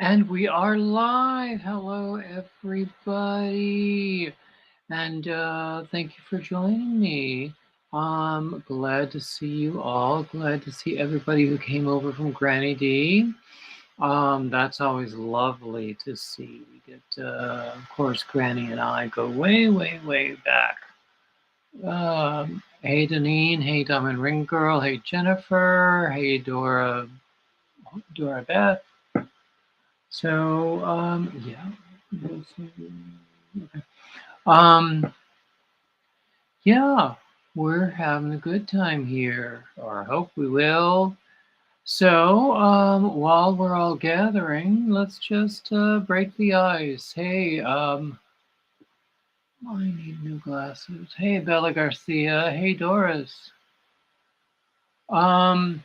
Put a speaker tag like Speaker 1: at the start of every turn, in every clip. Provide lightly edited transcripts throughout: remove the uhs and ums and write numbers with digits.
Speaker 1: And we are live. Hello, everybody. And thank you for joining me. I'm glad to see you all. Glad to see everybody who came over from Granny D. That's always lovely to see. We get, of course, Granny and I go way, way, way back. Hey, Deneen. Hey, Diamond Ring Girl. Hey, Jennifer. Hey, Dora Beth. So, yeah. Okay. Um, yeah, we're having a good time here, or I hope we will. So, while we're all gathering, let's just break the ice. Hey, I need new glasses. Hey, Bella Garcia. Hey, Doris. Um,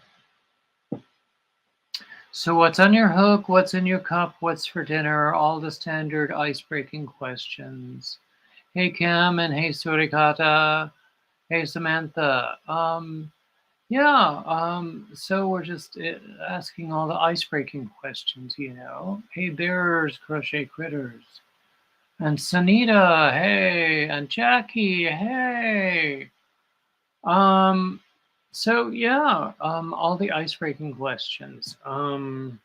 Speaker 1: so what's on your hook? What's in your cup? What's for dinner? All the standard ice-breaking questions. Hey, Kim, and hey, Surikata. Hey, Samantha. Yeah, so we're just asking all the ice-breaking questions, you know. Hey, bearers, crochet critters. And Sanita, hey, and Jackie, hey. Um, so yeah, all the ice-breaking questions. And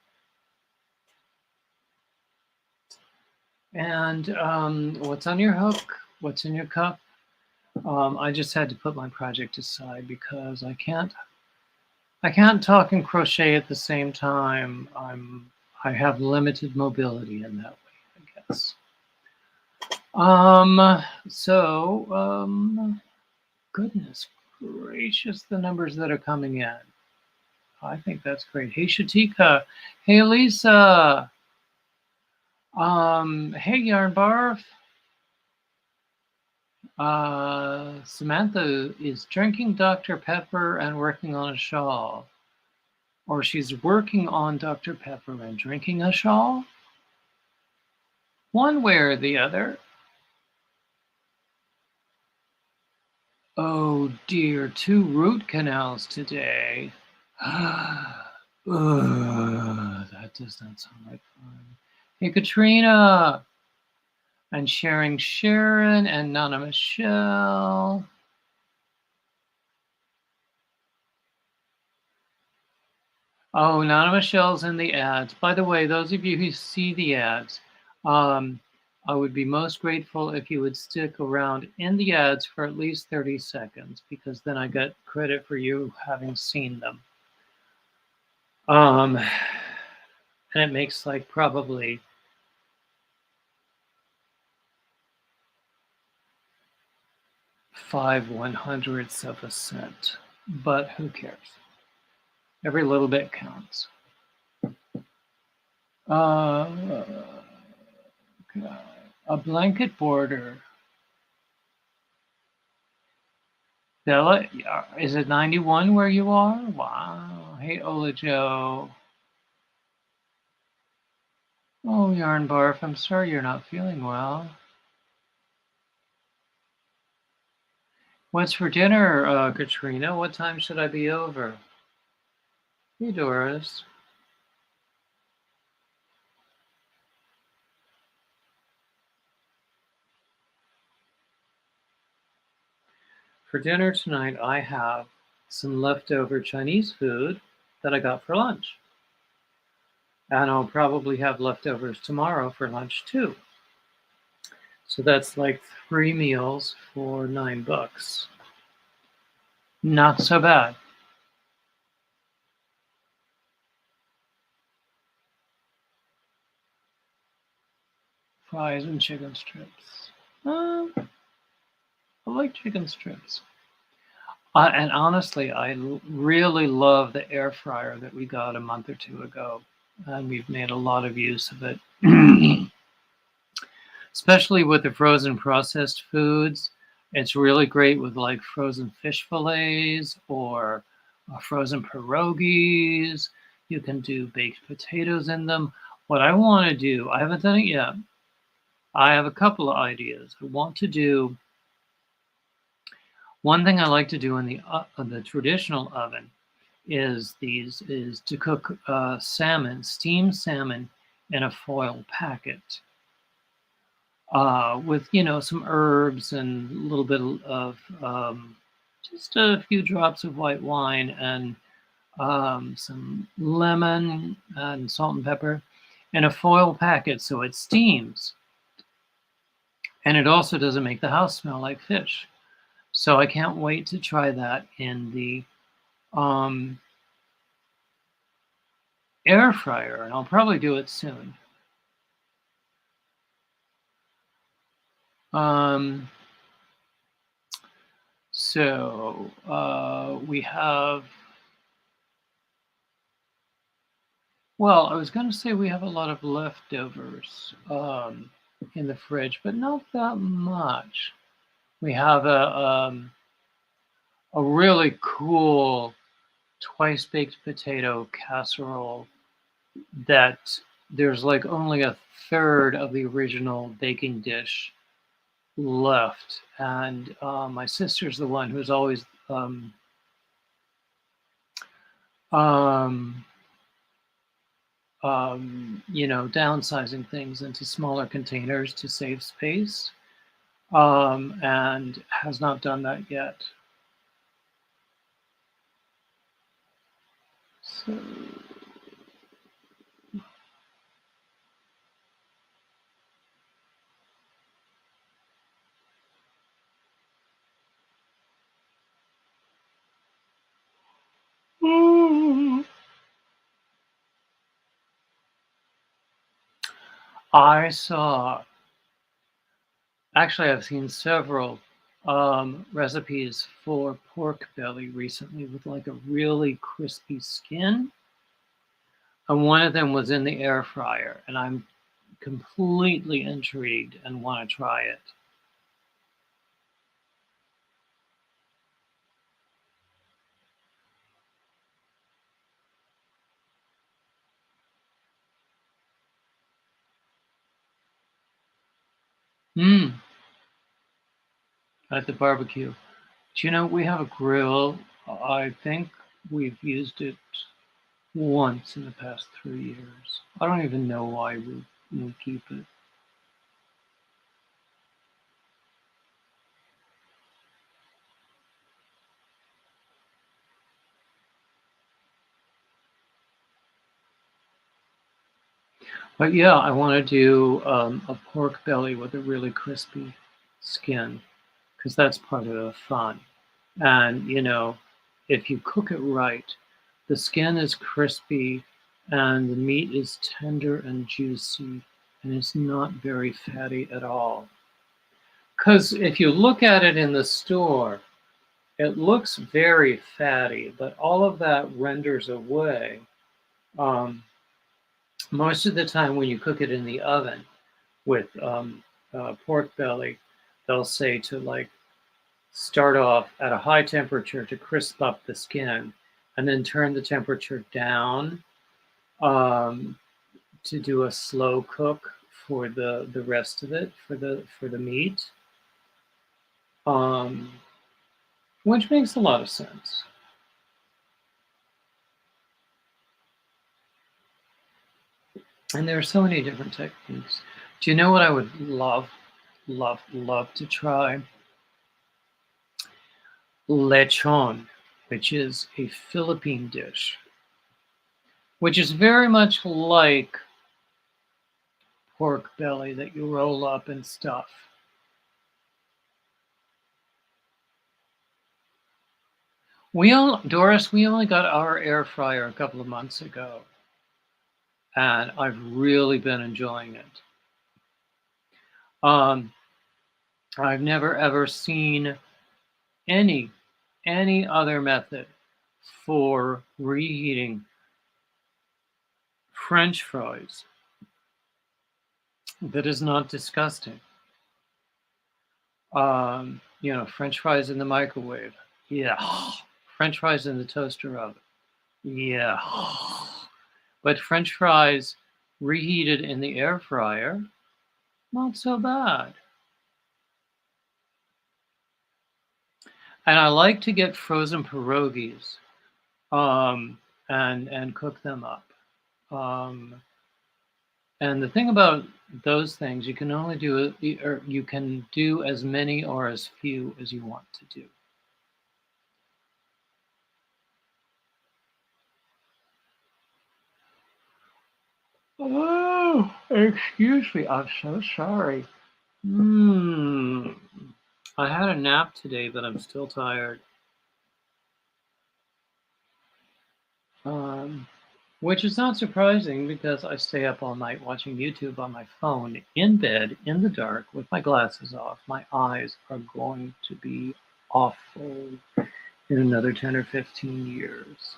Speaker 1: what's on your hook? What's in your cup? I just had to put my project aside because I can't talk and crochet at the same time. I have limited mobility in that way, I guess. Goodness gracious, the numbers that are coming in. I think that's great. Hey, Shatika. Hey, Lisa. Hey, Yarn Barf. Samantha is drinking Dr. Pepper and working on a shawl. Or she's working on Dr. Pepper and drinking a shawl? One way or the other. Oh dear, 2 root canals today. That does not sound like fun. Hey, Katrina! And Sharon and Nana Michelle. Oh, Nana Michelle's in the ads. By the way, those of you who see the ads, I would be most grateful if you would stick around in the ads for at least 30 seconds, because then I get credit for you having seen them. And it makes like probably 5/100ths of a cent, but who cares? Every little bit counts. Uh, a blanket border. Bella, is it 91 where you are? Wow. Hey, Ola Joe. Oh, Yarn Barf, I'm sorry you're not feeling well. What's for dinner, Katrina? What time should I be over? Hey, Doris. For dinner tonight, I have some leftover Chinese food that I got for lunch. And I'll probably have leftovers tomorrow for lunch too. So that's like 3 meals for $9. Not so bad. Fries and chicken strips. I like chicken strips. And honestly, I really love the air fryer that we got a month or 2 ago. And we've made a lot of use of it. Especially with the frozen processed foods. It's really great with like frozen fish fillets or frozen pierogies. You can do baked potatoes in them. What I want to do, I haven't done it yet. I have a couple of ideas. I want to do one thing I like to do in the traditional oven is to cook salmon, steamed salmon in a foil packet with, some herbs and a little bit of just a few drops of white wine and some lemon and salt and pepper in a foil packet so it steams. And it also doesn't make the house smell like fish. So I can't wait to try that in the um, air fryer, and I'll probably do it soon. So we have, well, I was going to say we have a lot of leftovers in the fridge, but not that much. We have a really cool twice baked potato casserole that there's like only a third of the original baking dish left. And my sister's the one who's always um, downsizing things into smaller containers to save space, and has not done that yet. So, I saw, actually, I've seen several recipes for pork belly recently with like a really crispy skin. And one of them was in the air fryer, and I'm completely intrigued and want to try it. Mm, at the barbecue. Do you know we have a grill? I think we've used it once in the past 3 years. I don't even know why we keep it. But yeah, I want to do a pork belly with a really crispy skin because that's part of the fun. And if you cook it right, the skin is crispy and the meat is tender and juicy and it's not very fatty at all. Because if you look at it in the store, it looks very fatty, but all of that renders away. Um, Most of the time, when you cook it in the oven with pork belly, they'll say to like start off at a high temperature to crisp up the skin, and then turn the temperature down um, to do a slow cook for the rest of it for the meat, um, which makes a lot of sense. And there are so many different techniques. Do you know what I would love, love, love to try? Lechon, which is a Philippine dish, which is very much like pork belly that you roll up and stuff. Doris, we only got our air fryer a couple of months ago, and I've really been enjoying it. Um, I've never ever seen any any other method for reheating French fries that is not disgusting. French fries in the microwave. Yeah. French fries in the toaster oven. Yeah. But French fries reheated in the air fryer, not so bad. And I like to get frozen pierogies and cook them up. Um, And the thing about those things, you can only do, or you can do as many or as few as you want to do. Oh, excuse me. I'm so sorry. I had a nap today, but I'm still tired. Which is not surprising because I stay up all night watching YouTube on my phone in bed in the dark with my glasses off. My eyes are going to be awful in another 10 or 15 years.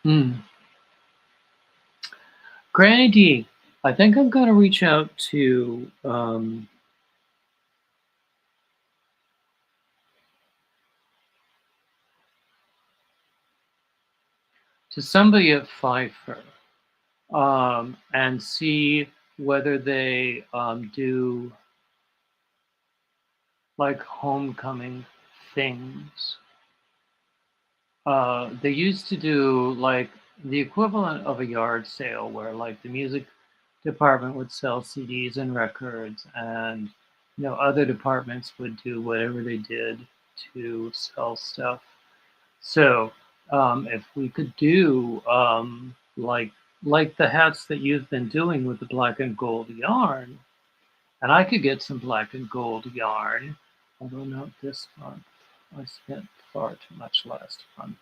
Speaker 1: Hmm. Granny D, I think I'm going to reach out to somebody at Pfeiffer and see whether they do like homecoming things. They used to do like the equivalent of a yard sale where like the music department would sell CDs and records and other departments would do whatever they did to sell stuff. So if we could do like the hats that you've been doing with the black and gold yarn, and I could get some black and gold yarn, although not this month. I spent far too much last month.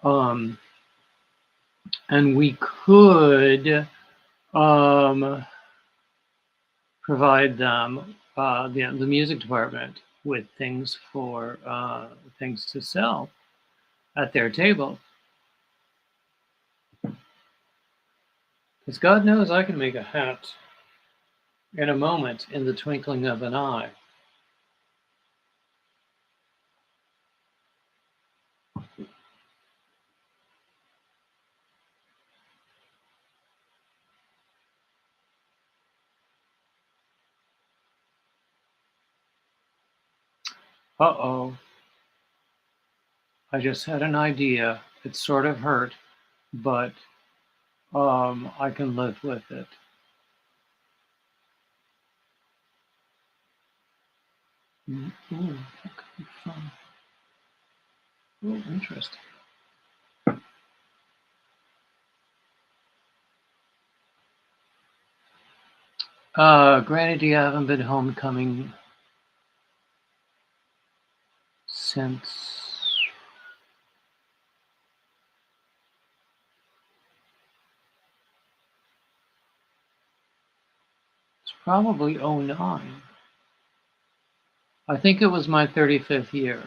Speaker 1: Um, and we could provide them, the music department, with things for things to sell at their table. Because God knows I can make a hat in a moment, in the twinkling of an eye. Uh-oh, I just had an idea. It sort of hurt, but I can live with it. Ooh, that could be fun. Oh, interesting. Granted, you haven't been homecoming since it's probably '09. I think it was my 35th year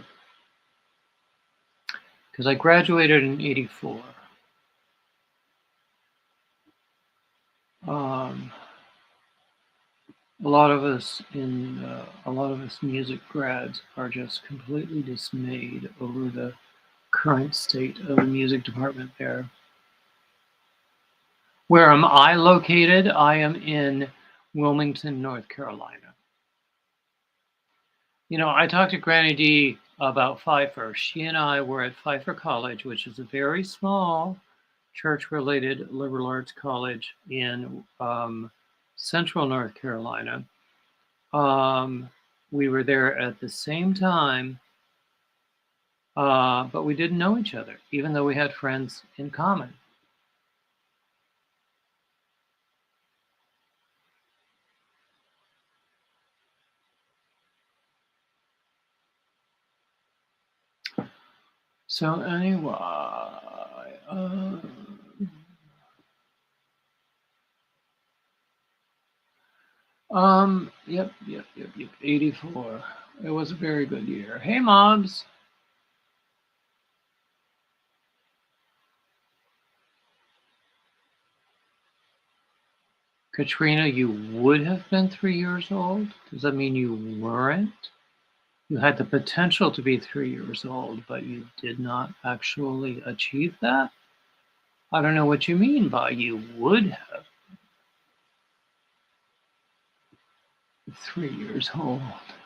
Speaker 1: because I graduated in '84. Um, a lot of us music grads are just completely dismayed over the current state of the music department there. Where am I located? I am in Wilmington, North Carolina. I talked to Granny D about Pfeiffer. She and I were at Pfeiffer College, which is a very small church-related liberal arts college in central North Carolina. We were there at the same time, but we didn't know each other, even though we had friends in common. So anyway, yep, 84. It was a very good year. Hey, mobs. Katrina, you would have been 3 years old? Does that mean you weren't? You had the potential to be 3 years old, but you did not actually achieve that? I don't know what you mean by you would have 3 years old.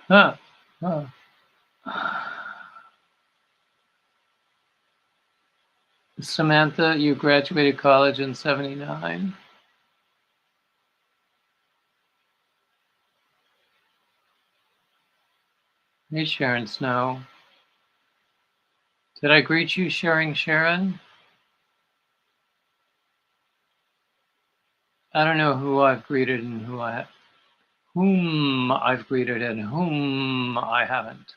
Speaker 1: Ah, ah. Samantha, you graduated college in 79? Hey, Sharon Snow. Did I greet you, Sharon? I don't know who I've greeted and whom I've greeted and whom I haven't.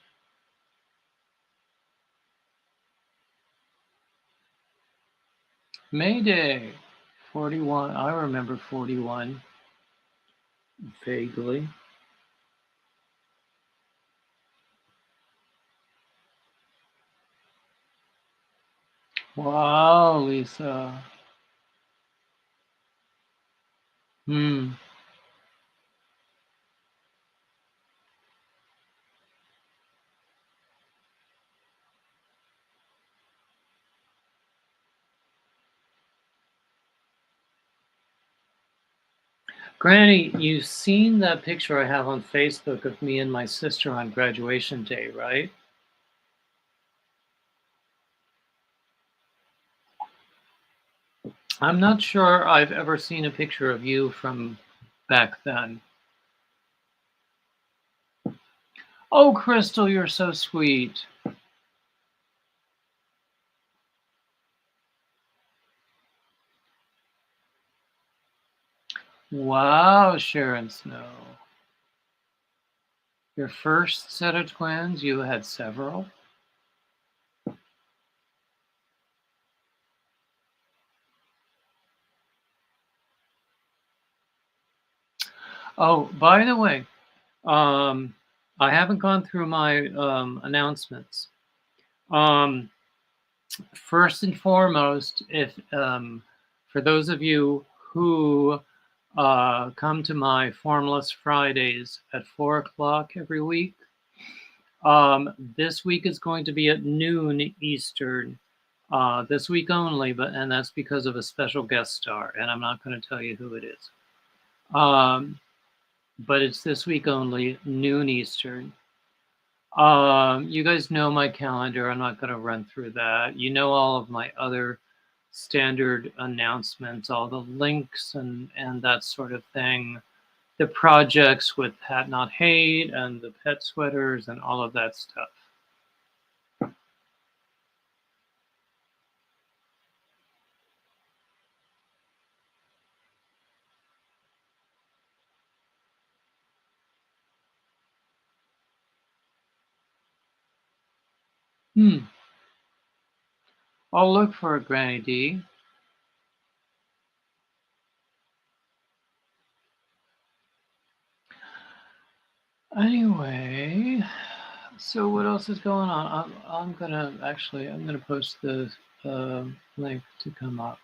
Speaker 1: Mayday, 41. I remember 41 vaguely. Wow, Lisa. Hmm. Granny, you've seen that picture I have on Facebook of me and my sister on graduation day, right? I'm not sure I've ever seen a picture of you from back then. Oh, Crystal, you're so sweet. Wow, Sharon Snow. Your first set of twins, you had several? Oh, by the way, I haven't gone through my announcements. First and foremost, if for those of you who come to my Formless Fridays at 4 o'clock every week, this week is going to be at noon Eastern. This week only, and that's because of a special guest star, and I'm not going to tell you who it is. But it's this week only, noon Eastern. You guys know my calendar. I'm not going to run through that. You know all of my other standard announcements, all the links and that sort of thing. The projects with Pat Not Hate and the pet sweaters and all of that stuff. I'll look for it, Granny D. Anyway, so what else is going on? I'm gonna post the link to come up.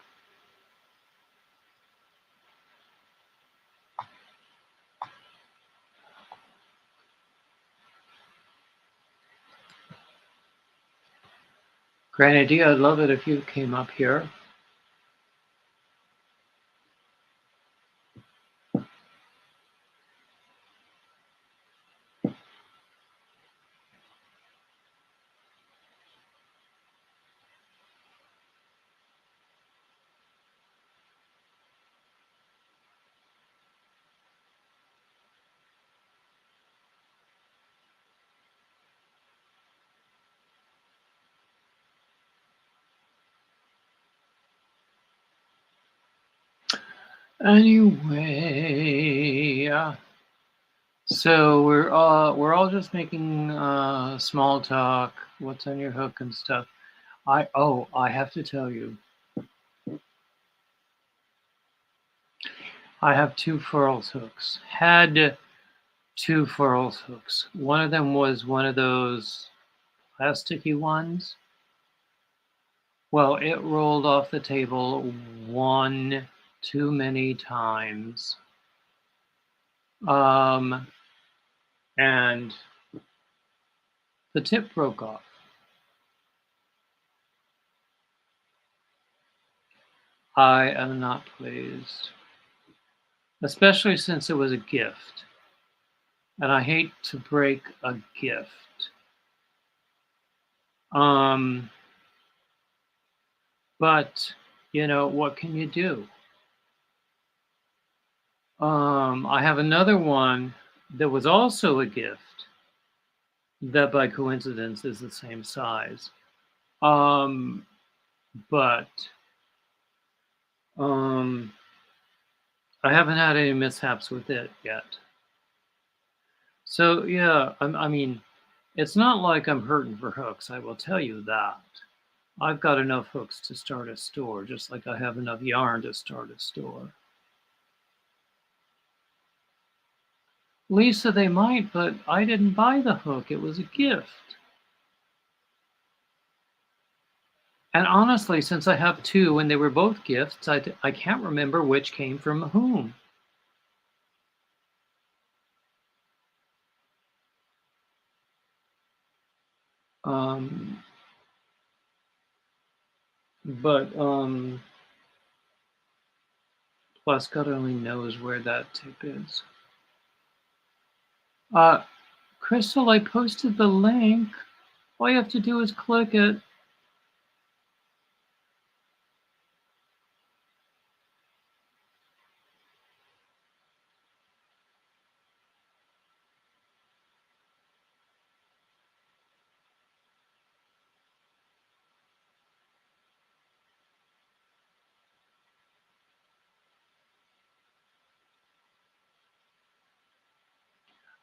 Speaker 1: Great idea. I'd love it if you came up here. Anyway, so we're all just making small talk. What's on your hook and stuff. I have to tell you, I have two furls hooks. Had two furls hooks. One of them was one of those plasticky ones. Well, it rolled off the table one too many times. And The tip broke off. I am not pleased, especially since it was a gift, and I hate to break a gift. But you know, what can you do? I have another one that was also a gift that by coincidence is the same size. But I haven't had any mishaps with it yet. So yeah, I mean, it's not like I'm hurting for hooks, I will tell you that. I've got enough hooks to start a store, just like I have enough yarn to start a store. Lisa, they might, but I didn't buy the hook. It was a gift. And honestly, since I have two and they were both gifts, I can't remember which came from whom. But plus God only knows where that tip is. Crystal, I posted the link. All you have to do is click it.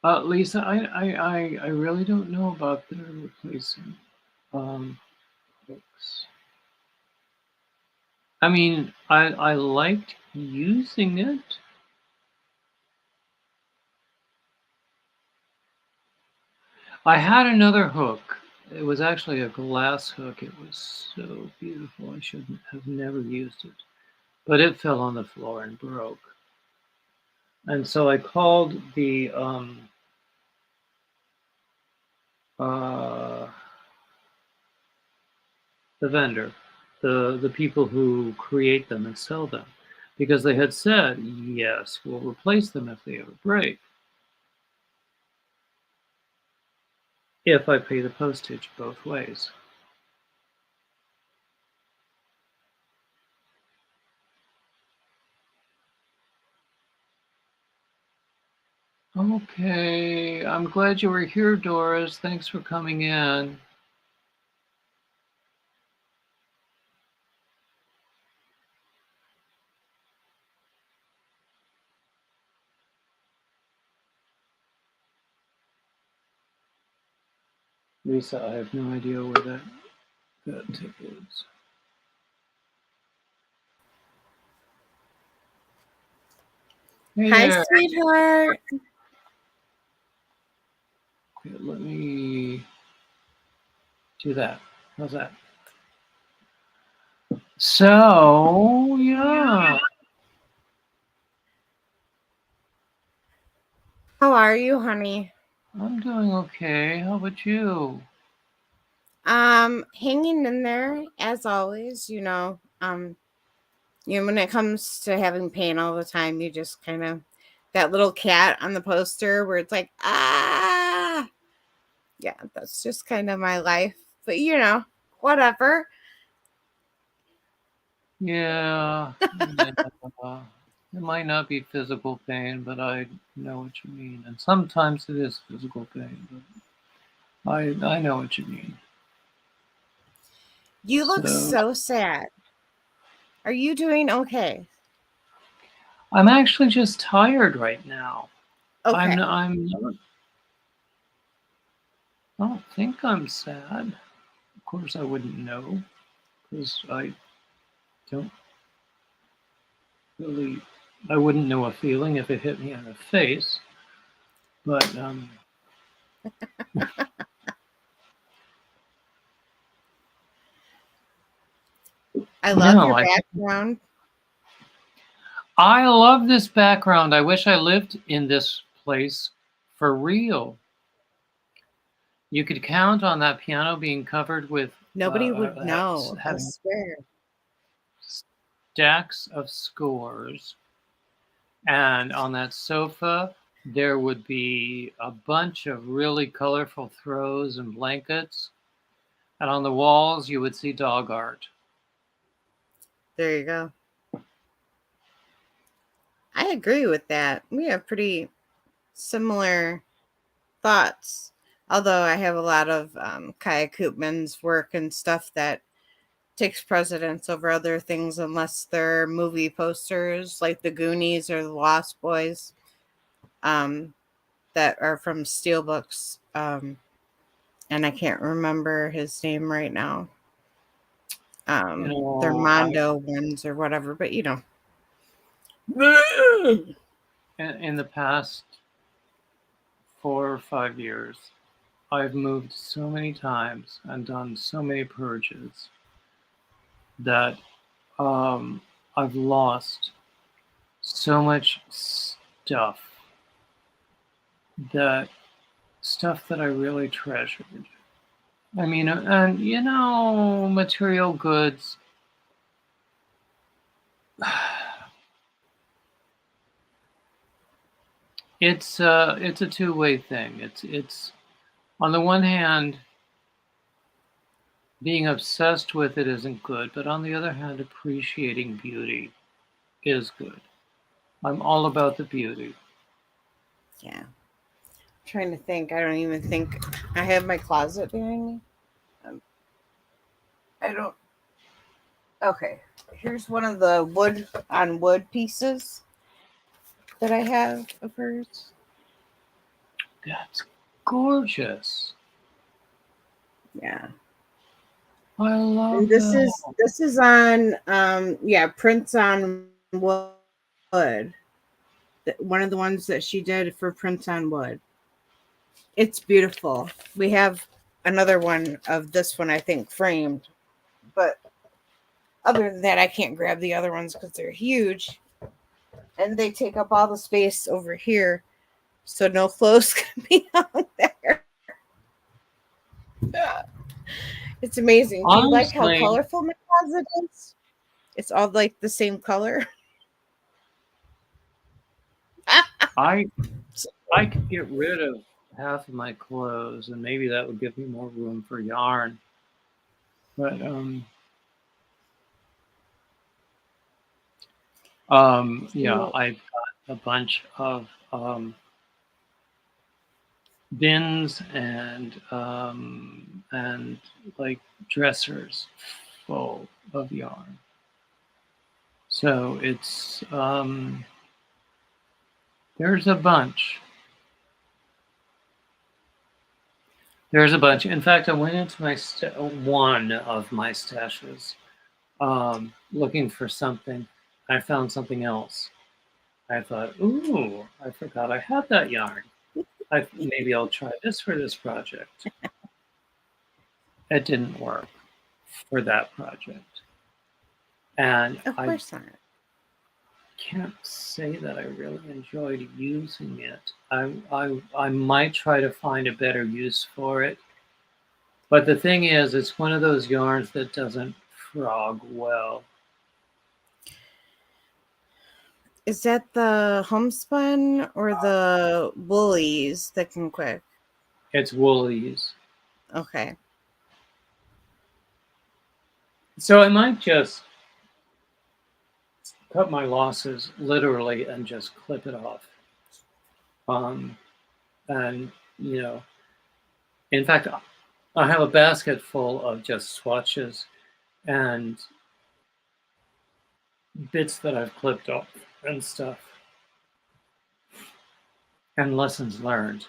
Speaker 1: Lisa, I really don't know about the replacing hooks. I mean, I liked using it. I had another hook. It was actually a glass hook. It was so beautiful. I should have never used it, but it fell on the floor and broke. And so I called the vendor, the people who create them and sell them, because they had said, yes, we'll replace them if they ever break, if I pay the postage both ways. Okay, I'm glad you were here, Doris. Thanks for coming in. Lisa, I have no idea where that tip is. Hey
Speaker 2: Hi,
Speaker 1: there.
Speaker 2: sweetheart.
Speaker 1: Okay, let me do that. How's that? So, yeah.
Speaker 2: How are you, honey?
Speaker 1: I'm doing okay. How about you?
Speaker 2: Hanging in there as always, when it comes to having pain all the time, you just kind of that little cat on the poster where it's like, ah, yeah, that's just kind of my life. But whatever.
Speaker 1: Yeah. It might not be physical pain, but I know what you mean. And sometimes it is physical pain, but I know what you mean.
Speaker 2: You look
Speaker 1: So
Speaker 2: so sad. Are you doing okay?
Speaker 1: I'm actually just tired right now. I'm
Speaker 2: Okay.
Speaker 1: I'm not, I don't think I'm sad. Of course I wouldn't know because I don't really I wouldn't know a feeling if it hit me in the face. But
Speaker 2: I love
Speaker 1: no,
Speaker 2: your background.
Speaker 1: I love this background. I wish I lived in this place for real. You could count on that piano being covered with
Speaker 2: Nobody would know. I
Speaker 1: having
Speaker 2: swear.
Speaker 1: stacks of scores, and on that sofa there would be a bunch of really colorful throws and blankets, and on the walls you would see dog art.
Speaker 2: There you go. I agree with that. We have pretty similar thoughts. Although I have a lot of Kaya Koopman's work and stuff that takes precedence over other things unless they're movie posters like the Goonies or the Lost Boys that are from Steelbooks. And I can't remember his name right now. They're Mondo ones or whatever, but you know.
Speaker 1: In the past 4 or 5 years, I've moved so many times and done so many purges that I've lost so much stuff that I really treasured. I mean, and you know, material goods. It's a two-way thing. It's on the one hand, being obsessed with it isn't good, but on the other hand, appreciating beauty is good. I'm all about the beauty.
Speaker 2: Yeah. I'm trying to think. I don't even think I have my closet behind me. I don't. Okay. Here's one of the wood on wood pieces that I have of hers.
Speaker 1: That's gorgeous.
Speaker 2: Yeah.
Speaker 1: I love
Speaker 2: And this is on prints on wood. One of the ones that she did for prints on wood. It's beautiful. We have another one of this one, I think, framed. But other than that, I can't grab the other ones because they're huge. And they take up all the space over here. So no clothes can be hung there. It's amazing. Do you like how colorful my closet is? It's all like the same color.
Speaker 1: I could get rid of half of my clothes, and maybe that would give me more room for yarn. But yeah, I've got a bunch of bins and like dressers full of yarn. So it's there's a bunch. There's a bunch. In fact, I went into my one of my stashes looking for something. I found something else. I thought, ooh, I forgot I had that yarn. Maybe I'll try this for this project. It didn't work for that project. And
Speaker 2: of course not.
Speaker 1: Can't say that I really enjoyed using it. I might try to find a better use for it. But the thing is, it's one of those yarns that doesn't frog well.
Speaker 2: Is that the homespun or the Woolies that can quick?
Speaker 1: It's Woolies.
Speaker 2: Okay.
Speaker 1: So I might just cut my losses literally and just clip it off. And, you know, in fact, I have a basket full of just swatches and bits that I've clipped off and stuff. And lessons learned.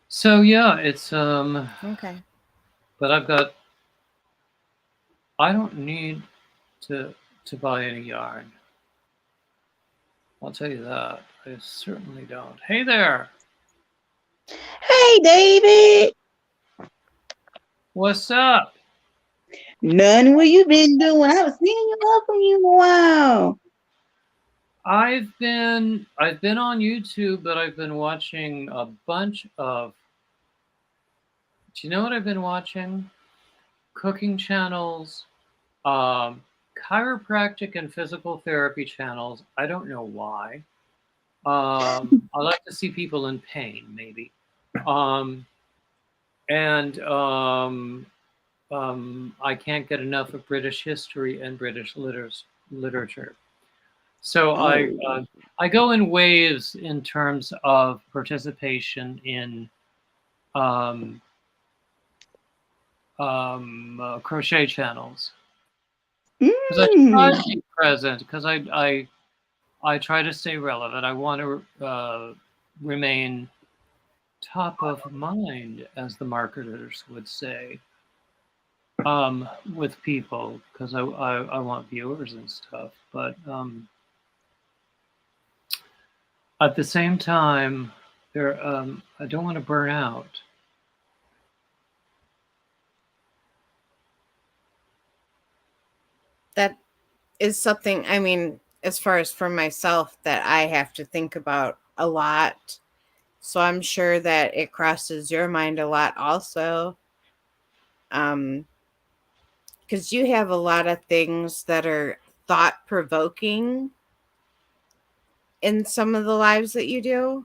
Speaker 1: So yeah, it's
Speaker 2: okay.
Speaker 1: But I don't need to buy any yarn. I'll tell you that. I certainly don't. Hey there.
Speaker 3: Hey David.
Speaker 1: What's up?
Speaker 3: None. What you been doing? I haven't seen you up from you in a while.
Speaker 1: I've been on YouTube, but I've been watching a bunch of. Do you know what I've been watching? Cooking channels, chiropractic and physical therapy channels. I don't know why. I like to see people in pain, maybe. Um, and I can't get enough of British history and British literature. So
Speaker 3: Oh,
Speaker 1: I go in waves in terms of participation in um, crochet channels because I try
Speaker 3: mm.
Speaker 1: to be present because I try to stay relevant. I want to remain top of mind, as the marketers would say, with people because I want viewers and stuff. But at the same time, I don't want to burn out.
Speaker 2: That is something, I mean, as far as for myself, that I have to think about a lot. So I'm sure that it crosses your mind a lot also. Because you have a lot of things that are thought provoking in some of the lives that you do,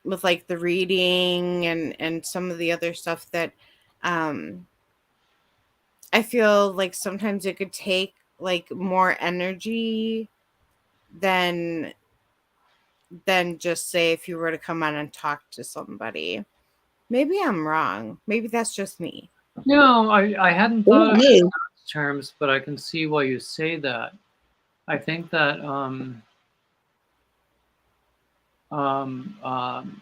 Speaker 2: with like the reading and some of the other stuff that um I feel like sometimes it could take like more energy than just say if you were to come on and talk to somebody. Maybe I'm wrong. Maybe that's just me.
Speaker 1: No, I hadn't thought of
Speaker 3: It
Speaker 1: it in
Speaker 3: is.
Speaker 1: those terms, but I can see why you say that. I think that um, um,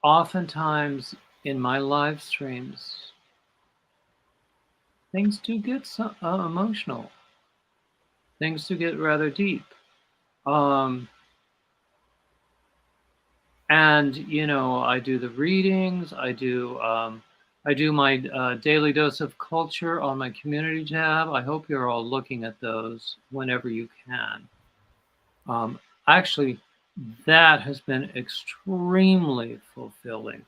Speaker 1: oftentimes in my live streams, things do get emotional. Things do get rather deep. Um, and I do the readings. I do my daily dose of culture on my community tab. I hope you're all looking at those whenever you can. Actually, that has been extremely fulfilling.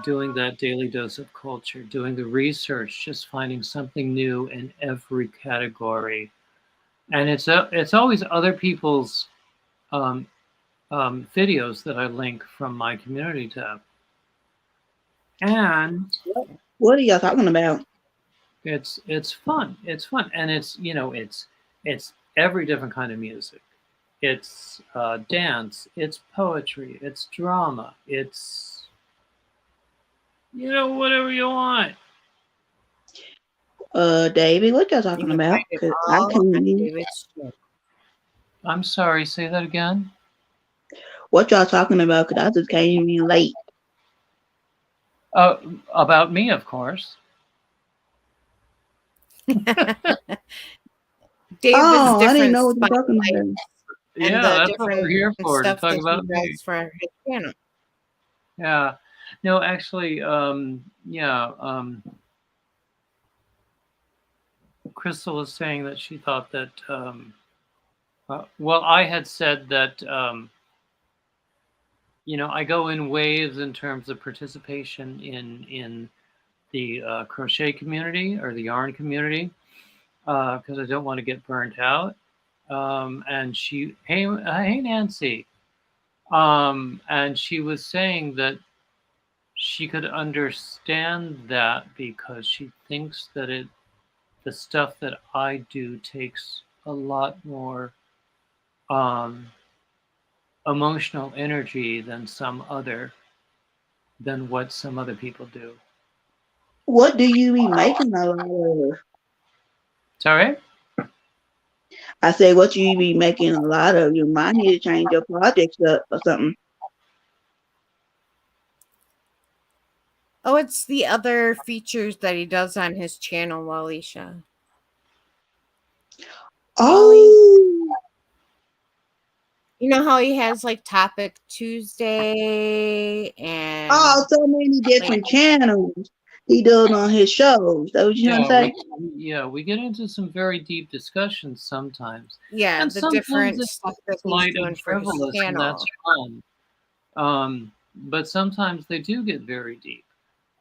Speaker 1: Doing that daily dose of culture, doing the research, just finding something new in every category, and it's always other people's um, videos that I link from my community tab, and
Speaker 3: What are y'all talking about?
Speaker 1: it's fun. It's fun, and it's every different kind of music. It's dance. It's poetry. It's drama. It's whatever you want.
Speaker 3: David, what y'all
Speaker 2: You
Speaker 3: talking
Speaker 2: can
Speaker 3: about?
Speaker 2: find it
Speaker 3: Cause I
Speaker 2: all on
Speaker 3: can.
Speaker 2: David's show.
Speaker 1: I'm sorry. Say that again.
Speaker 3: What y'all talking about? Cause I just came in late.
Speaker 1: Uh, about me, of course.
Speaker 2: David's
Speaker 3: Oh, I didn't
Speaker 2: different
Speaker 3: know what you're talking
Speaker 2: spotlight
Speaker 3: about.
Speaker 2: and
Speaker 1: Yeah,
Speaker 2: the
Speaker 1: that's what we're
Speaker 2: different
Speaker 1: here for, to
Speaker 2: stuff
Speaker 1: talk
Speaker 2: that he
Speaker 1: about me.
Speaker 2: does for his channel.
Speaker 1: Yeah. No, actually, yeah. Crystal was saying that she thought that. Well, I had said that. I go in waves in terms of participation in the crochet community or the yarn community because I don't want to get burnt out. And hey Nancy, and she was saying that she could understand that because she thinks that the stuff that I do takes a lot more um, emotional energy than what some other people do.
Speaker 3: What do you be making a lot of?
Speaker 1: Sorry?
Speaker 3: I said, what you be making a lot of? You might need to change your projects up or something.
Speaker 2: Oh, it's the other features that he does on his channel, Walisha. Wally,
Speaker 3: Oh,
Speaker 2: you know how he has like Topic Tuesday and
Speaker 3: so many
Speaker 2: like
Speaker 3: different channels. he does on his shows. Is that what you trying to
Speaker 1: Yeah,
Speaker 3: say?
Speaker 1: we get into some very deep discussions sometimes,
Speaker 2: Yeah,
Speaker 1: and
Speaker 2: the
Speaker 1: sometimes
Speaker 2: different
Speaker 1: it's
Speaker 2: stuff that
Speaker 1: just
Speaker 2: he's
Speaker 1: light and
Speaker 2: doing for his
Speaker 1: frivolous, and that's
Speaker 2: channel.
Speaker 1: fun. But sometimes they do get very deep.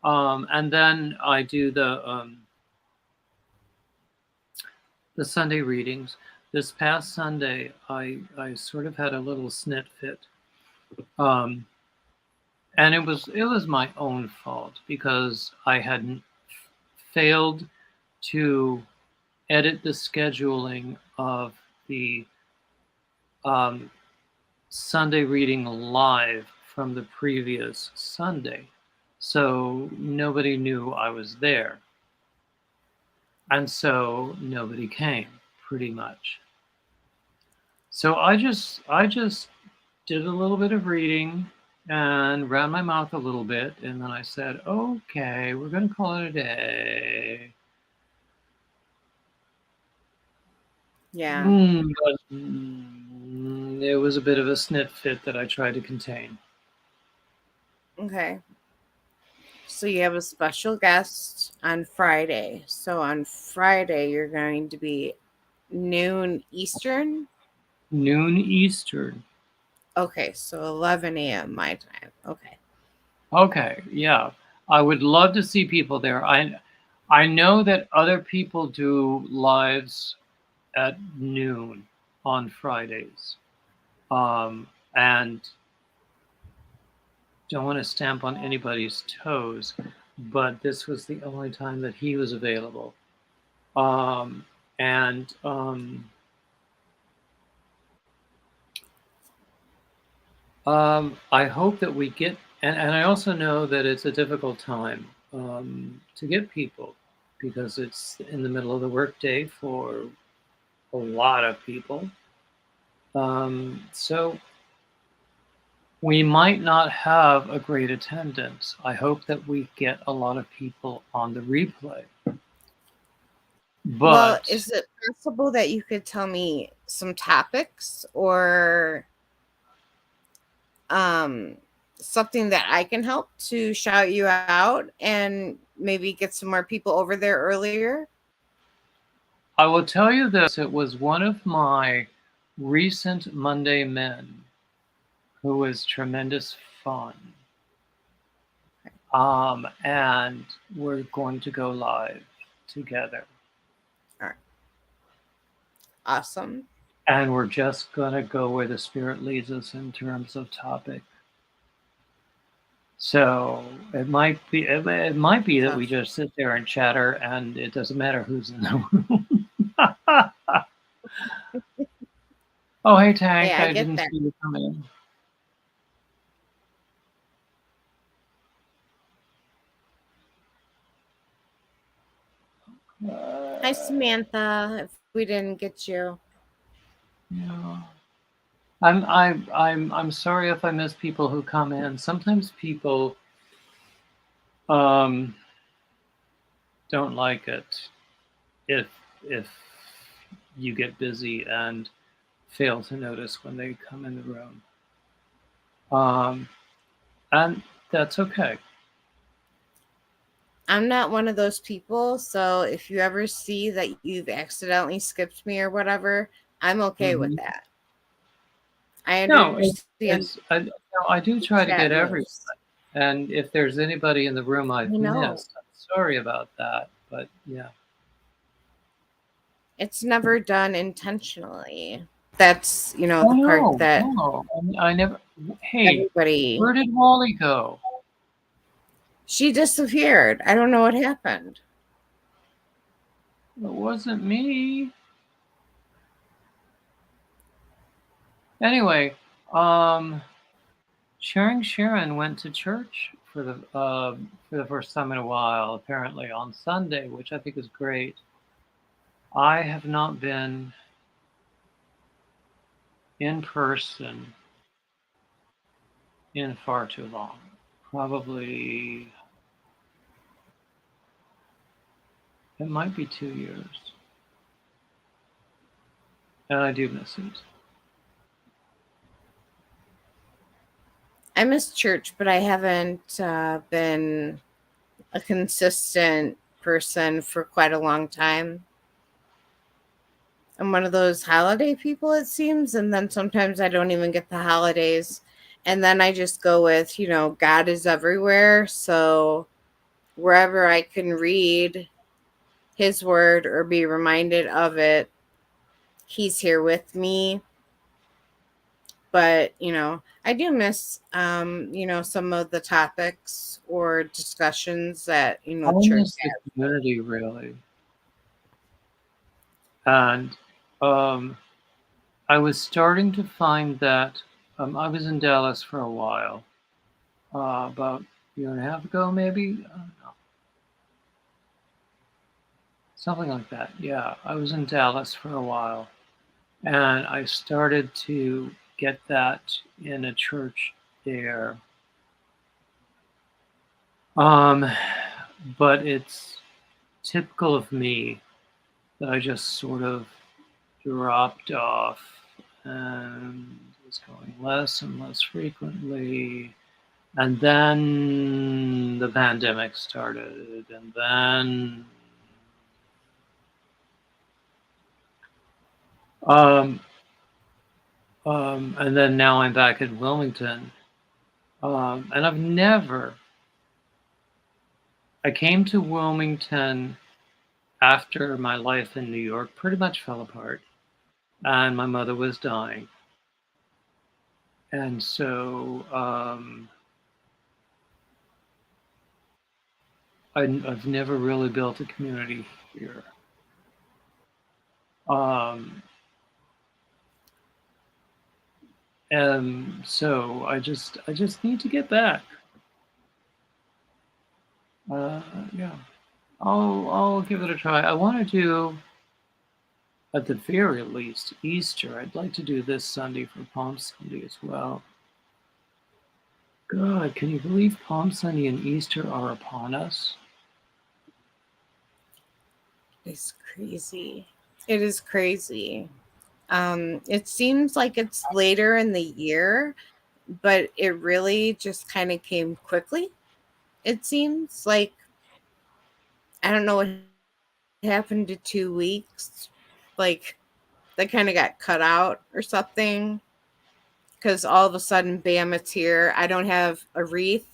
Speaker 1: And then I do the Sunday readings. This past Sunday, I sort of had a little snit fit, um, and it was my own fault because I had failed to edit the scheduling of the um, Sunday reading live from the previous Sunday, so nobody knew I was there, and so nobody came, pretty much. So I just did a little bit of reading and ran my mouth a little bit, and then I said, "Okay, we're going to call it a day."
Speaker 2: Yeah.
Speaker 1: But it was a bit of a snit fit that I tried to contain.
Speaker 2: Okay. So you have a special guest on Friday. So on Friday, you're going to be noon Eastern.
Speaker 1: Noon Eastern.
Speaker 2: Okay, so 11 a.m. my time. Okay.
Speaker 1: Okay, yeah. I would love to see people there. I know that other people do lives at noon on Fridays. And don't want to stamp on anybody's toes, but this was the only time that he was available. And I hope that we get, and I also know that it's a difficult time to get people because it's in the middle of the workday for a lot of people. So we might not have a great attendance. I hope that we get a lot of people on the replay.
Speaker 2: Well,
Speaker 1: But
Speaker 2: is it possible that you could tell me some topics or um something that I can help to shout you out and maybe get some more people over there earlier?
Speaker 1: I will tell you this, it was one of my recent Monday men who was tremendous fun. And we're going to go live together.
Speaker 2: All right. Awesome.
Speaker 1: And we're just going to go where the Spirit leads us in terms of topic. So it might be that we just sit there and chatter, and it doesn't matter who's in the room. Oh, hey
Speaker 2: Hey,
Speaker 1: Tank,
Speaker 2: I
Speaker 1: I
Speaker 2: get
Speaker 1: didn't
Speaker 2: that.
Speaker 1: see you come in.
Speaker 2: Hi, Samantha. If we didn't get you.
Speaker 1: Yeah. I'm sorry if I miss people who come in. Sometimes people um, don't like it if if you get busy and fail to notice when they come in the room. And that's okay.
Speaker 2: I'm not one of those people, so if you ever see that you've accidentally skipped me or whatever, I'm okay with
Speaker 1: Mhm.
Speaker 2: that. I
Speaker 1: No,
Speaker 2: understand
Speaker 1: I do
Speaker 2: the
Speaker 1: try to
Speaker 2: chat
Speaker 1: get everybody.
Speaker 2: moves.
Speaker 1: And if there's anybody in the room I've
Speaker 2: I know.
Speaker 1: missed, I'm sorry about that. But yeah.
Speaker 2: It's never done intentionally. That's,
Speaker 1: Oh
Speaker 2: the part
Speaker 1: no,
Speaker 2: that
Speaker 1: no. I never. Hey,
Speaker 2: everybody.
Speaker 1: where did Wally go?
Speaker 2: She disappeared. I don't know what happened.
Speaker 1: It wasn't me. Anyway, Sharon went to church for the first time in a while, apparently on Sunday, which I think is great. I have not been in person in far too long. Probably it might be 2 years, and I do miss it.
Speaker 2: I miss church, but I haven't been a consistent person for quite a long time. I'm one of those holiday people, it seems, and then sometimes I don't even get the holidays. And then I just go with, God is everywhere. So wherever I can read his word or be reminded of it, he's here with me. But, I do miss, some of the topics or discussions that,
Speaker 1: I
Speaker 2: church
Speaker 1: miss the
Speaker 2: has.
Speaker 1: community really. And I was starting to find that I was in Dallas for a while, about a year and a half ago, maybe. I don't know. Something like that. Yeah, I was in Dallas for a while, and I started to get that in a church there. But it's typical of me that I just sort of dropped off and was going less and less frequently. And then the pandemic started, and then um, and then now I'm back in Wilmington, and I came to Wilmington after my life in New York pretty much fell apart, and my mother was dying, and so I've never really built a community here. Um, and so I just need to get back. Yeah, I'll give it a try. I want to do, at the very least, Easter. I'd like to do this Sunday for Palm Sunday as well. God, can you believe Palm Sunday and Easter are upon us?
Speaker 2: It's crazy. It is crazy. It seems like it's later in the year, but it really just kind of came quickly. It seems like I don't know what happened to 2 weeks. Like they kind of got cut out or something because all of a sudden, bam, it's here. I don't have a wreath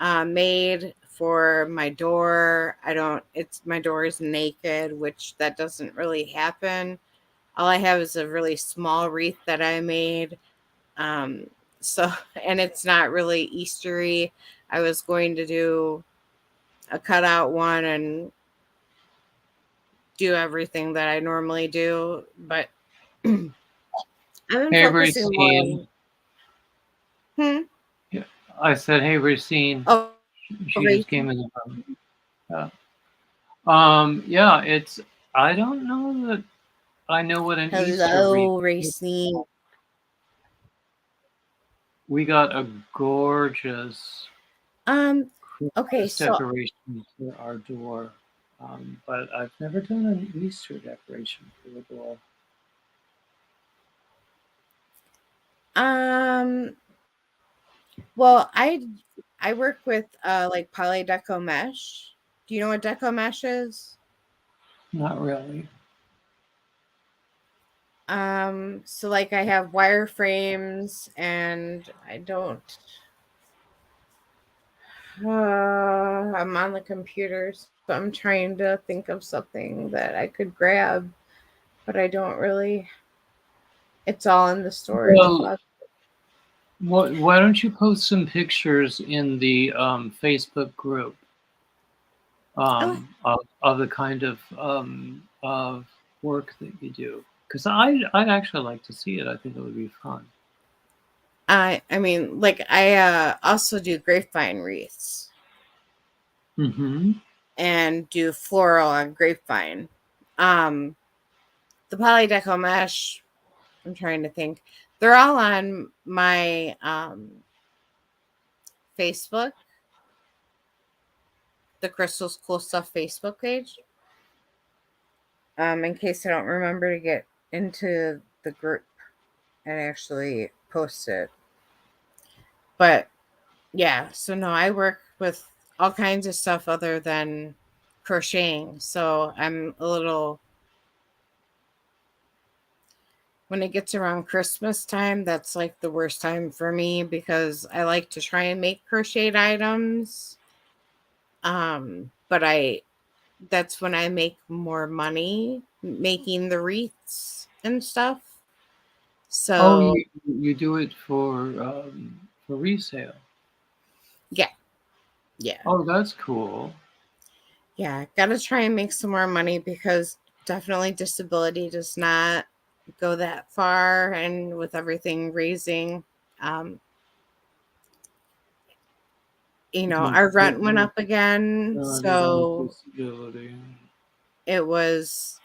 Speaker 2: made for my door. My door is naked, which that doesn't really happen. All I have is a really small wreath that I made. Um, so, and it's not really Eastery. I was going to do a cutout one and do everything that I normally do, but I've been
Speaker 1: Hey,
Speaker 2: focusing more
Speaker 1: Racine.
Speaker 2: on. Hmm?
Speaker 1: Yeah, I said, hey, Racine.
Speaker 2: Oh,
Speaker 1: She just
Speaker 2: Rachel.
Speaker 1: came in the room. Yeah. Yeah, I don't know that I know what an Easter wreath
Speaker 2: Hello,
Speaker 1: is.
Speaker 2: Racine.
Speaker 1: We got a gorgeous
Speaker 2: Okay,
Speaker 1: Christmas
Speaker 2: so
Speaker 1: decoration for our door, but I've never done an Easter decoration for the door.
Speaker 2: um, well, I work with like poly deco mesh. Do you know what deco mesh is?
Speaker 1: Not really.
Speaker 2: So like I have wireframes and I don't I'm on the computers, so I'm trying to think of something that I could grab, but I don't really. It's all in the storage
Speaker 1: Well,
Speaker 2: closet.
Speaker 1: why don't you post some pictures in the Facebook group
Speaker 2: Oh,
Speaker 1: of the kind of work that you do? Because I'd actually like to see it. I think it would be fun.
Speaker 2: I mean, like I also do grapevine wreaths
Speaker 1: Mm-hmm.
Speaker 2: and do floral on grapevine. Um, the polydeco mesh. I'm trying to think. They're all on my Facebook, the Crystal's Cool Stuff Facebook page. In case I don't remember to get into the group and actually post it. But yeah, so no, I work with all kinds of stuff other than crocheting. So I'm a little, when it gets around Christmas time, that's like the worst time for me because I like to try and make crocheted items. But that's when I make more money making the wreaths and stuff.
Speaker 1: Oh,
Speaker 2: So
Speaker 1: you do it for resale.
Speaker 2: yeah, yeah,
Speaker 1: Oh, that's cool.
Speaker 2: yeah. Gotta try and make some more money because definitely disability does not go that far, and with everything raising, um, our rent went up again, so
Speaker 1: Disability.
Speaker 2: it was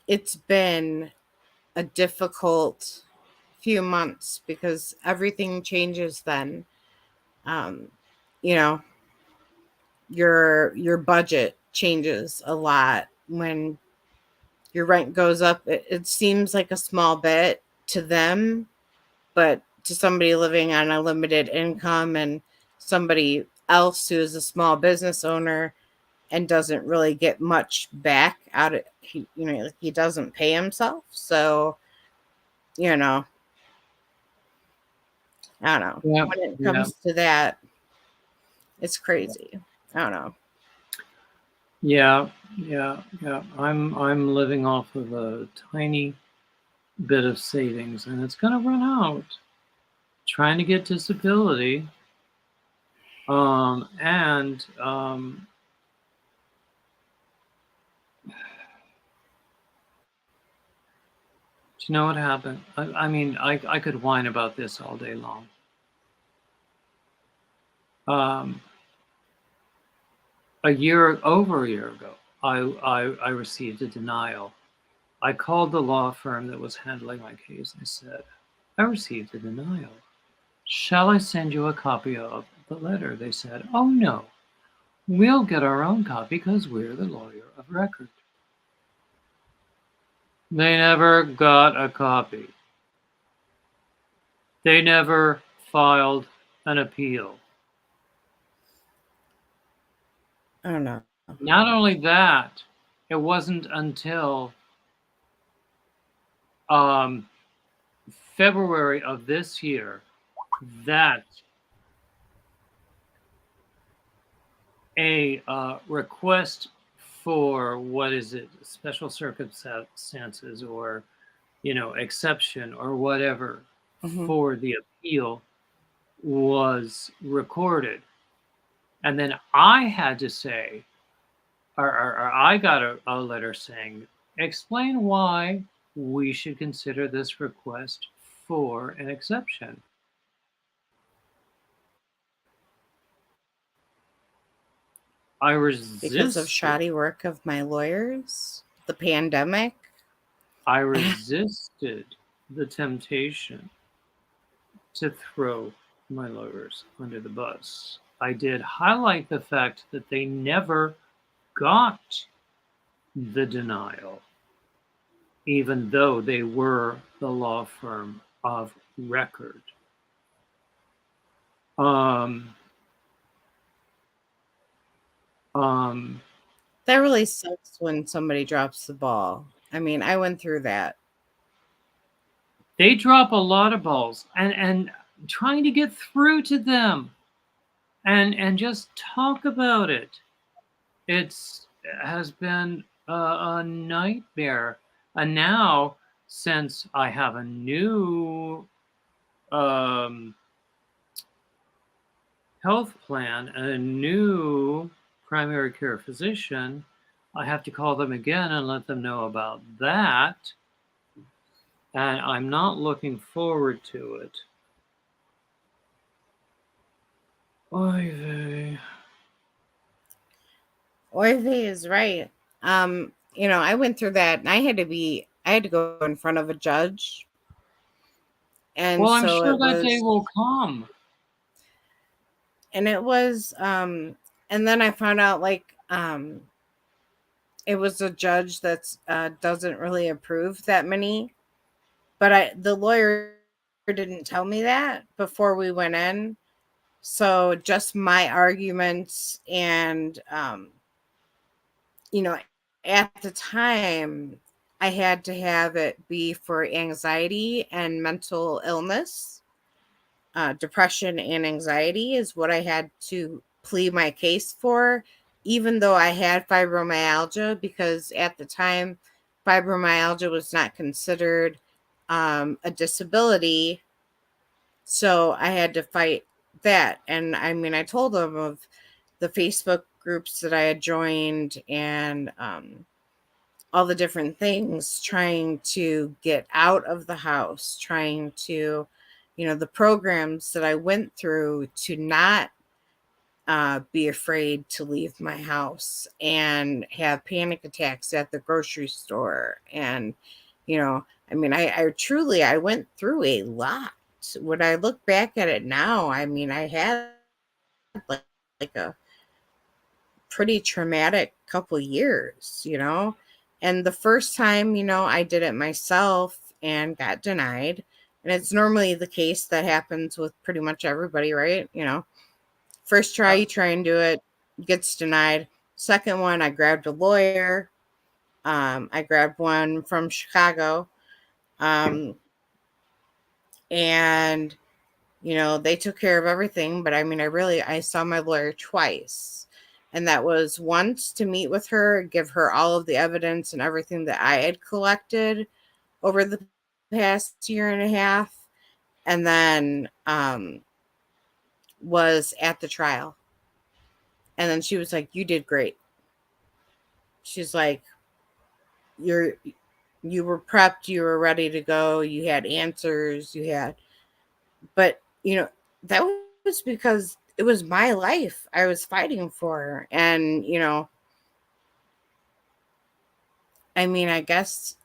Speaker 2: it's been a difficult few months because everything changes then. um you know your budget changes a lot when your rent goes up. It seems like a small bit to them, but to somebody living on a limited income and somebody else who is a small business owner and doesn't really get much back out of he doesn't pay himself. So you know I don't know,
Speaker 1: Yeah,
Speaker 2: when it
Speaker 1: yeah,
Speaker 2: comes to that, it's crazy. I don't know.
Speaker 1: yeah, yeah. I'm living off of a tiny bit of savings, and it's gonna run out. Trying to get disability, and do you know what happened? I mean, I could whine about this all day long. Um, over a year ago, I received a denial. I called the law firm that was handling my case and I said, I received a denial. Shall I send you a copy of the letter? They said, oh no, we'll get our own copy because we're the lawyer of record. They never got a copy. They never filed an appeal.
Speaker 2: I don't know.
Speaker 1: Not only that, it wasn't until um, February of this year that a request for what is it, special circumstances or exception or whatever
Speaker 2: Mhm.
Speaker 1: for the appeal was recorded, and then I had to say, or I got a letter saying, explain why we should consider this request for an exception. I
Speaker 2: Because of
Speaker 1: resisted.
Speaker 2: shoddy work of my lawyers, the pandemic.
Speaker 1: I resisted the temptation to throw my lawyers under the bus. I did highlight the fact that they never got the denial, even though they were the law firm of record. Um, um,
Speaker 2: That really sucks when somebody drops the ball. I mean, I went through that.
Speaker 1: they drop a lot of balls, and trying to get through to them and just talk about it. It's has been a nightmare. And now, since I have a new um, health plan and a new primary care physician, I have to call them again and let them know about that. And I'm not looking forward to it. Oy vey.
Speaker 2: Oive is right. I went through that and I had to go in front of a judge. And
Speaker 1: Well, I'm
Speaker 2: so
Speaker 1: sure that day will come.
Speaker 2: it was and then I found out it was a judge that doesn't really approve that many, but the lawyer didn't tell me that before we went in. So just my arguments and, at the time, I had to have it be for anxiety and mental illness. Depression and anxiety is what I had to plead my case for, even though I had fibromyalgia, because at the time, fibromyalgia was not considered a disability. So I had to fight that. And I mean, I told them of the Facebook groups that I had joined and all the different things, trying to get out of the house, trying to, the programs that I went through to not be afraid to leave my house and have panic attacks at the grocery store. And, I mean, I truly, I went through a lot. When I look back at it now, I mean, I had like a pretty traumatic couple years, and the first time, I did it myself and got denied. And it's normally the case that happens with pretty much everybody, right? First try, you try and do it, gets denied. Second one, I grabbed a lawyer. I grabbed one from Chicago. And, they took care of everything. But I mean, I saw my lawyer twice. And that was once to meet with her, give her all of the evidence and everything that I had collected over the past year and a half. And then was at the trial. And then she was like, "You did great." She's like, you were prepped, you were ready to go, you had answers, but that was because it was my life I was fighting for. And I mean, I guess,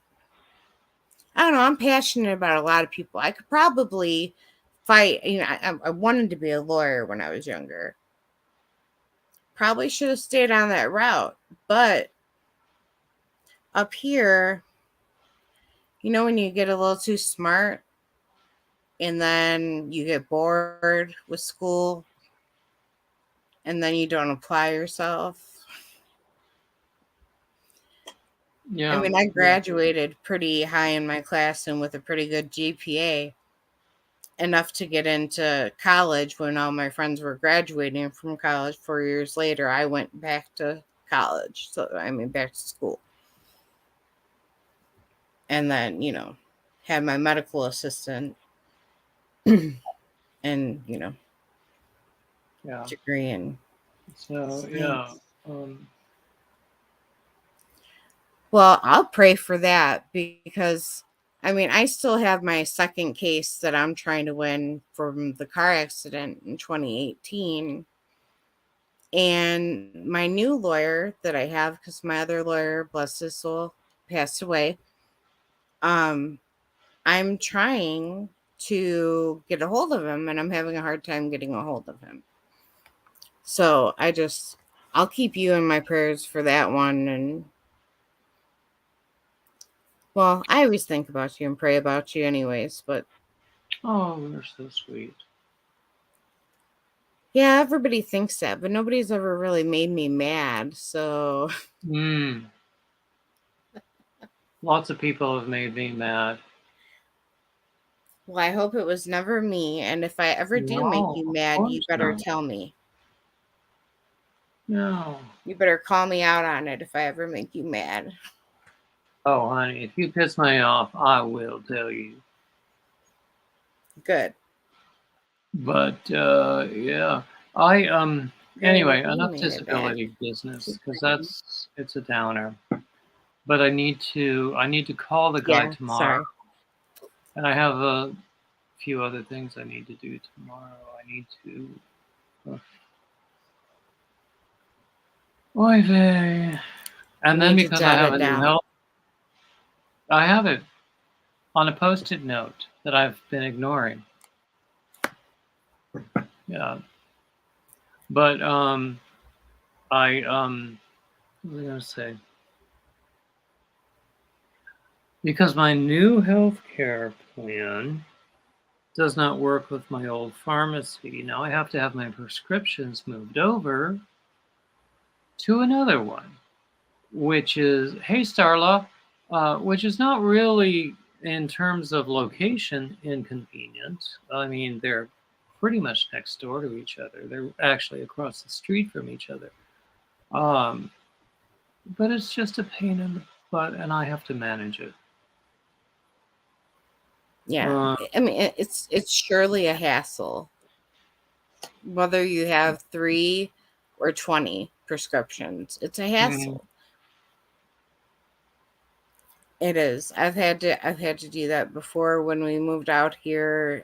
Speaker 2: I don't know, I'm passionate about a lot of people. I could probably fight. I wanted to be a lawyer when I was younger. Probably should have stayed on that route. But up here, when you get a little too smart and then you get bored with school and then you don't apply yourself.
Speaker 1: Yeah.
Speaker 2: I mean, I graduated pretty high in my class and with a pretty good GPA, enough to get into college when all my friends were graduating from college. 4 years later, I went back to college. So, I mean, back to school. And then, had my medical assistant and,
Speaker 1: Yeah.
Speaker 2: degree in.
Speaker 1: So, yeah.
Speaker 2: Well, I'll pray for that, because I mean, I still have my second case that I'm trying to win from the car accident in 2018. And my new lawyer that I have, because my other lawyer, bless his soul, passed away. I'm trying to get a hold of him, and I'm having a hard time getting a hold of him. So I'll keep you in my prayers for that one. And well, I always think about you and pray about you anyways, but
Speaker 1: Oh, you're so sweet.
Speaker 2: yeah, everybody thinks that, but nobody's ever really made me mad. So
Speaker 1: Lots of people have made me mad.
Speaker 2: well, I hope it was never me. And if I ever do make you mad, you better tell me.
Speaker 1: No.
Speaker 2: You better call me out on it if I ever make you mad.
Speaker 1: Oh, honey, if you piss me off, I will tell you.
Speaker 2: Good.
Speaker 1: But yeah, anyway, enough disability business, because it's a downer. But I need to call the guy tomorrow. Sorry. And I have a few other things I need to do tomorrow. I need to Oy vey. And then because I have a new help, I have it on a post-it note that I've been ignoring. Yeah. But what was I gonna say? Because my new healthcare plan does not work with my old pharmacy. Now I have to have my prescriptions moved over to another one, which is, hey, Starla, which is not really, in terms of location, inconvenient. I mean, they're pretty much next door to each other. They're actually across the street from each other. But it's just a pain in the butt, and I have to manage it.
Speaker 2: Yeah, I mean, it's surely a hassle, whether you have 3 or 20 prescriptions. It's a hassle. It is. I've had to do that before when we moved out here.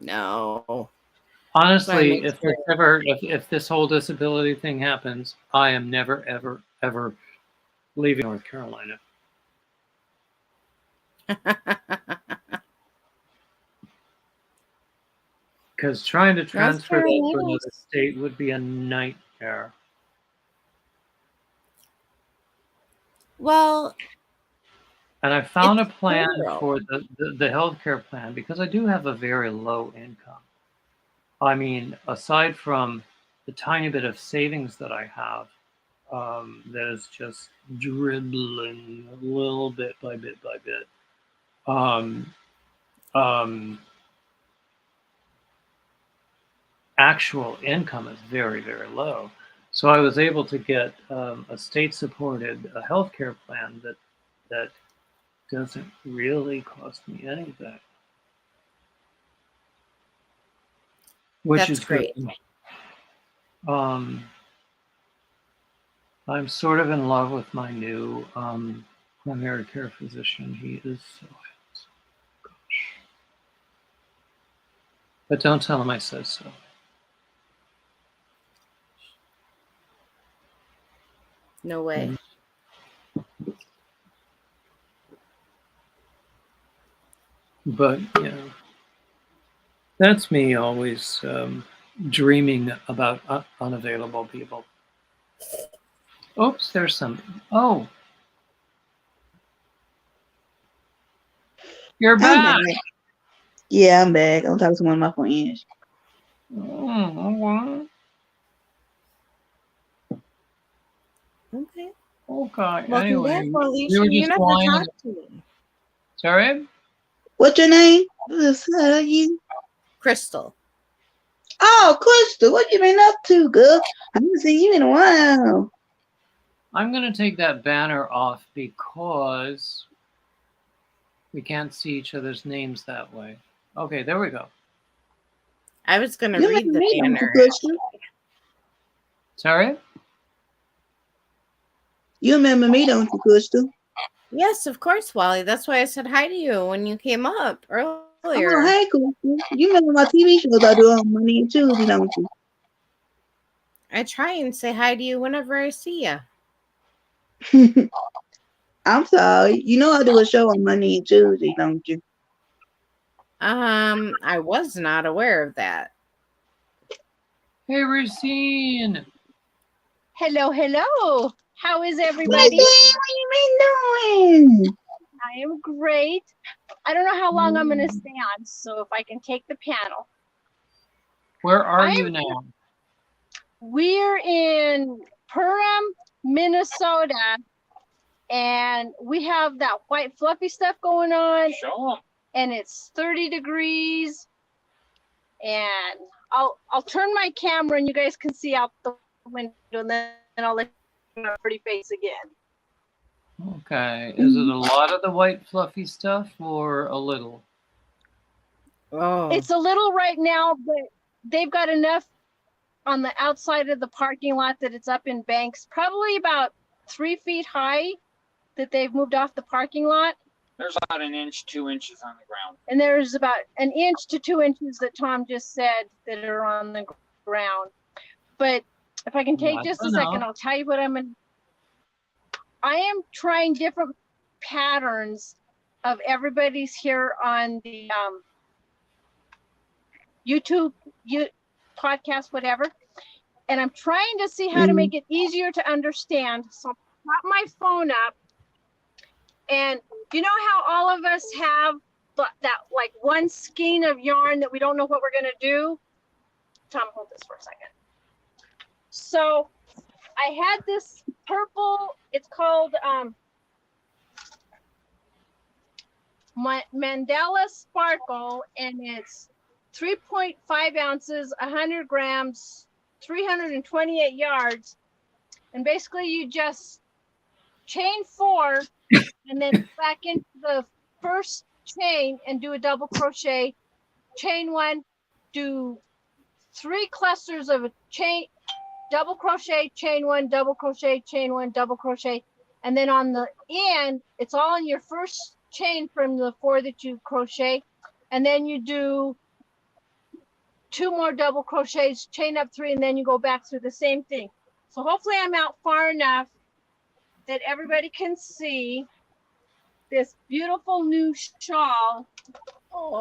Speaker 2: No.
Speaker 1: Honestly, if this whole disability thing happens, I am never, ever, ever leaving North Carolina. Because trying to transfer that to another state would be a nightmare.
Speaker 2: Well,
Speaker 1: and I found a plan for the healthcare plan because I do have a very low income. I mean, aside from the tiny bit of savings that I have, that is just dribbling a little bit by bit by bit. Actual income is very, very low. So I was able to get a state-supported healthcare plan that doesn't really cost me anything, which is
Speaker 2: great.
Speaker 1: I'm sort of in love with my new primary care physician. He is so handsome. Gosh. But don't tell him I said so.
Speaker 2: No way.
Speaker 1: But, you know, that's me always dreaming about unavailable people. Oops, there's some. Oh. You're back.
Speaker 3: Yeah, I'm back. I'm talking to one of my friends.
Speaker 1: Oh,
Speaker 2: okay.
Speaker 1: Okay.
Speaker 2: Welcome
Speaker 1: anyway,
Speaker 2: back, Alicia. You never talked to me.
Speaker 1: Sorry?
Speaker 3: What's your name? You?
Speaker 2: Crystal.
Speaker 3: Oh, Crystal, what you been up to, girl? I haven't seen you in a while.
Speaker 1: I'm going to take that banner off because we can't see each other's names that way. Okay, there we go.
Speaker 2: I was going to read the banner.
Speaker 1: Sorry?
Speaker 3: You remember me, don't you, Crystal?
Speaker 2: Yes, of course, Wally. That's why I said hi to you when you came up earlier.
Speaker 3: Oh, hey, Crystal. You remember my TV shows I do on Monday and Tuesday, don't you?
Speaker 2: I try and say hi to you whenever I see you.
Speaker 3: I'm sorry. You know I do a show on Monday and Tuesday, don't you?
Speaker 2: I was not aware of that.
Speaker 1: Hey, Racine.
Speaker 4: Hello, hello. How is everybody?
Speaker 3: What you been doing?
Speaker 4: I am great. I don't know how long I'm going to stay on, so if I can take the panel.
Speaker 1: Where are you now?
Speaker 4: We're in Perham, Minnesota, and we have that white fluffy stuff going on.
Speaker 1: Sure.
Speaker 4: And it's 30 degrees. And I'll turn my camera and you guys can see out the window, and then I'll let you know my pretty face again.
Speaker 1: Okay. Is it a lot of the white fluffy stuff or a little?
Speaker 2: Oh.
Speaker 4: It's a little right now, but they've got enough on the outside of the parking lot that it's up in banks, probably about 3 feet high, that they've moved off the parking lot.
Speaker 5: There's about 1 inch, 2 inches on the ground.
Speaker 4: And there's about 1 inch to 2 inches that Tom just said that are on the ground. But if I can take just a second, I'll tell you what I am trying different patterns of everybody's here on the YouTube podcast, whatever. And I'm trying to see how to make it easier to understand. So I'll pop my phone up. And you know how all of us have that like one skein of yarn that we don't know what we're gonna do. Tom, hold this for a second. So I had this purple, it's called Mandala Sparkle, and it's 3.5 ounces, 100 grams, 328 yards. And basically you just chain 4 and then back into the first chain and do a double crochet, chain 1, do 3 clusters of a chain, double crochet, chain 1, double crochet, chain 1, double crochet, and then on the end it's all in your first chain from the 4 that you crochet, and then you do 2 more double crochets, chain up 3, and then you go back through the same thing. So hopefully I'm out far enough that everybody can see this beautiful new shawl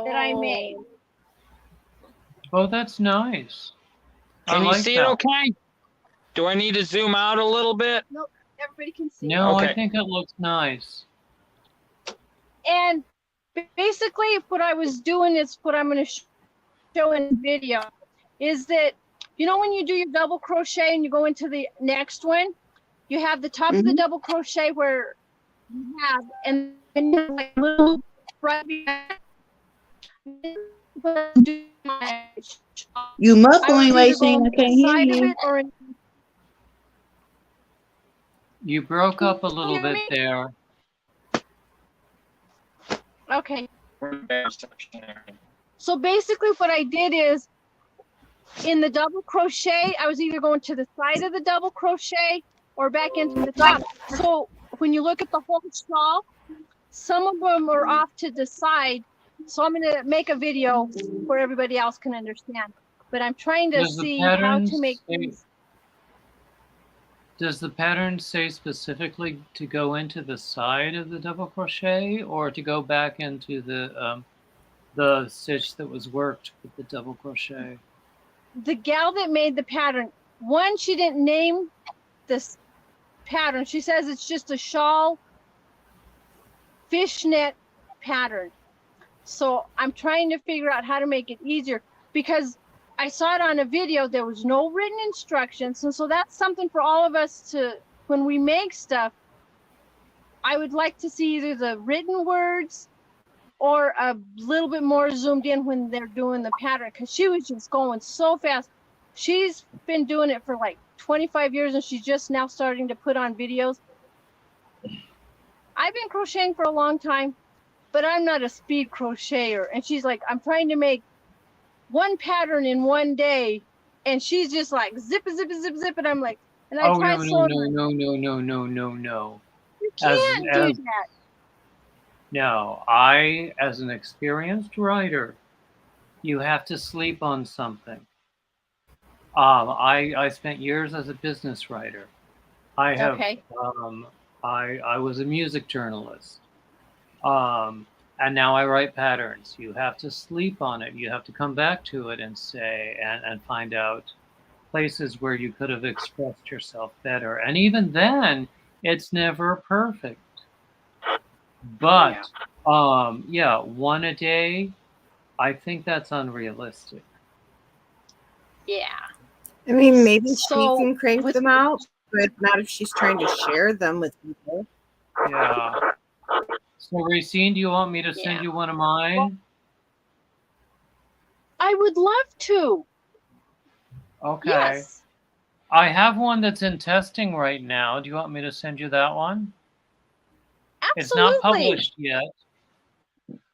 Speaker 4: that I made.
Speaker 1: Oh, that's nice.
Speaker 5: Can
Speaker 1: I
Speaker 5: you
Speaker 1: like
Speaker 5: see
Speaker 1: that.
Speaker 5: it okay? Do I need to zoom out a little bit?
Speaker 4: Nope, everybody can see.
Speaker 1: No,
Speaker 5: Okay.
Speaker 1: I think it looks nice.
Speaker 4: And basically what I was doing is what I'm going to show in the video is that, you know, when you do your double crochet and you go into the next one, you have the top of the double crochet where you have, and then you have like a little front.
Speaker 3: You muffling,
Speaker 4: I was either
Speaker 3: Racine.
Speaker 4: going
Speaker 3: I can't
Speaker 4: inside
Speaker 3: hear
Speaker 4: of
Speaker 3: you.
Speaker 4: it or in,
Speaker 1: You broke up a little
Speaker 4: Can you
Speaker 1: bit
Speaker 4: hear
Speaker 1: there.
Speaker 4: okay. So basically what I did is in the double crochet, I was either going to the side of the double crochet or back into the top. So when you look at the whole shawl, some of them are off to the side. So I'm going to make a video where everybody else can understand. But I'm trying to
Speaker 1: Does the
Speaker 4: see how
Speaker 1: pattern
Speaker 4: to make
Speaker 1: say-
Speaker 4: these.
Speaker 1: Does the pattern say specifically to go into the side of the double crochet or to go back into the stitch that was worked with the double crochet?
Speaker 4: The gal that made the pattern, one, she didn't name this pattern. She says it's just a shawl fishnet pattern. So I'm trying to figure out how to make it easier because I saw it on a video. There was no written instructions. And so that's something for all of us to, when we make stuff, I would like to see either the written words or a little bit more zoomed in when they're doing the pattern, because she was just going so fast. She's been doing it for like 25 years and she's just now starting to put on videos. I've been crocheting for a long time, but I'm not a speed crocheter. And she's like, I'm trying to make one pattern in one day. And she's just like, zip, zip, zip, zip. And I'm like, and I
Speaker 1: Oh,
Speaker 4: tried
Speaker 1: no,
Speaker 4: so
Speaker 1: no, no, no, no, no, no, no.
Speaker 4: you can't do
Speaker 1: as-
Speaker 4: that.
Speaker 1: No, I, as an experienced writer, you have to sleep on something. I spent years as a business writer. I have,
Speaker 4: Okay.
Speaker 1: I was a music journalist. And now I write patterns. You have to sleep on it. You have to come back to it and say, and find out places where you could have expressed yourself better. And even then, it's never perfect. But yeah, one a day, I think that's unrealistic.
Speaker 4: Yeah.
Speaker 2: I mean, maybe
Speaker 4: So,
Speaker 2: she can crank
Speaker 4: with-
Speaker 2: them out, but not if she's trying to share them with people.
Speaker 1: Yeah. So, Racine, do you want me to send
Speaker 4: Yeah.
Speaker 1: you one of mine?
Speaker 4: I would love to.
Speaker 1: Okay.
Speaker 4: Yes.
Speaker 1: I have one that's in testing right now. Do you want me to send you that one?
Speaker 4: Absolutely.
Speaker 1: It's not published yet.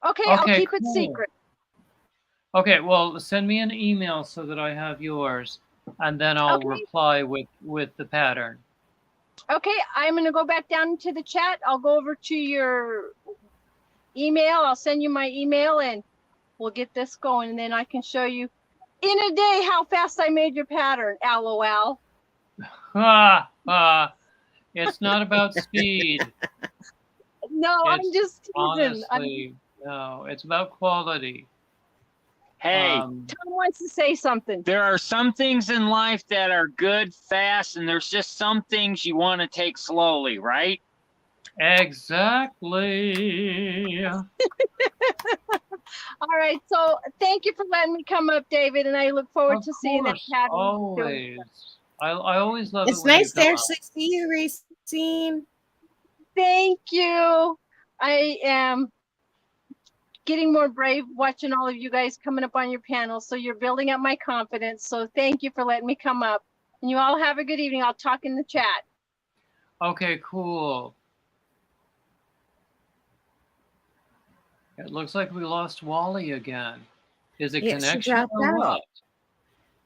Speaker 4: Okay, I'll
Speaker 1: Okay,
Speaker 4: keep it
Speaker 1: cool.
Speaker 4: secret.
Speaker 1: Okay, well, send me an email so that I have yours, and then I'll
Speaker 4: Okay.
Speaker 1: reply with the pattern.
Speaker 4: Okay, I'm going to go back down to the chat. I'll go over to your email. I'll send you my email and we'll get this going. And then I can show you in a day how fast I made your pattern. LOL.
Speaker 1: It's not about speed.
Speaker 4: No, I'm
Speaker 1: It's
Speaker 4: just teasing.
Speaker 1: Honestly, no, it's about quality.
Speaker 5: Hey,
Speaker 4: Tom wants to say something.
Speaker 5: there are some things in life that are good fast, and there's just some things you want to take slowly, right?
Speaker 1: Exactly.
Speaker 4: All right. So thank you for letting me come up, David, and I look forward
Speaker 1: Of
Speaker 4: to seeing that
Speaker 1: course,
Speaker 4: pattern.
Speaker 1: always. I always love it
Speaker 2: It's
Speaker 1: when you
Speaker 2: nice to
Speaker 1: come up.
Speaker 2: actually see you, Racine.
Speaker 4: Thank you. I am getting more brave watching all of you guys coming up on your panel. So you're building up my confidence. So thank you for letting me come up. And you all have a good evening. I'll talk in the chat.
Speaker 1: Okay, cool. It looks like we lost Wally again. Is it
Speaker 2: Yeah, she
Speaker 1: connection
Speaker 2: dropped
Speaker 1: or
Speaker 2: out.
Speaker 1: what?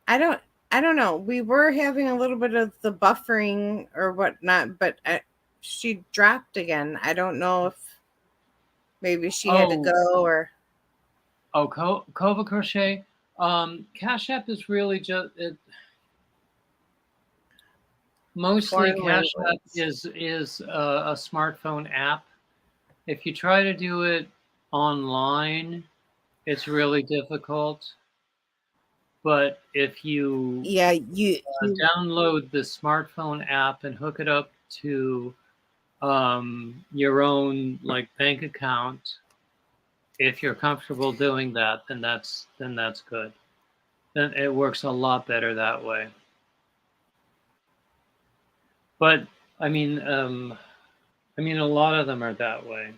Speaker 2: I don't know. We were having a little bit of the buffering or whatnot, but she dropped again. I don't know if maybe she had to
Speaker 1: Oh.
Speaker 2: go or.
Speaker 1: Oh, Kova Crochet. Cash App is really just it. Mostly,
Speaker 2: Foreign
Speaker 1: Cash App
Speaker 2: language.
Speaker 1: is a smartphone app. If you try to do it online, it's really difficult. But if you
Speaker 2: Yeah, you
Speaker 1: download the smartphone app and hook it up to your own like bank account, if you're comfortable doing that, then that's good. Then it works a lot better that way. But I mean, a lot of them are that way.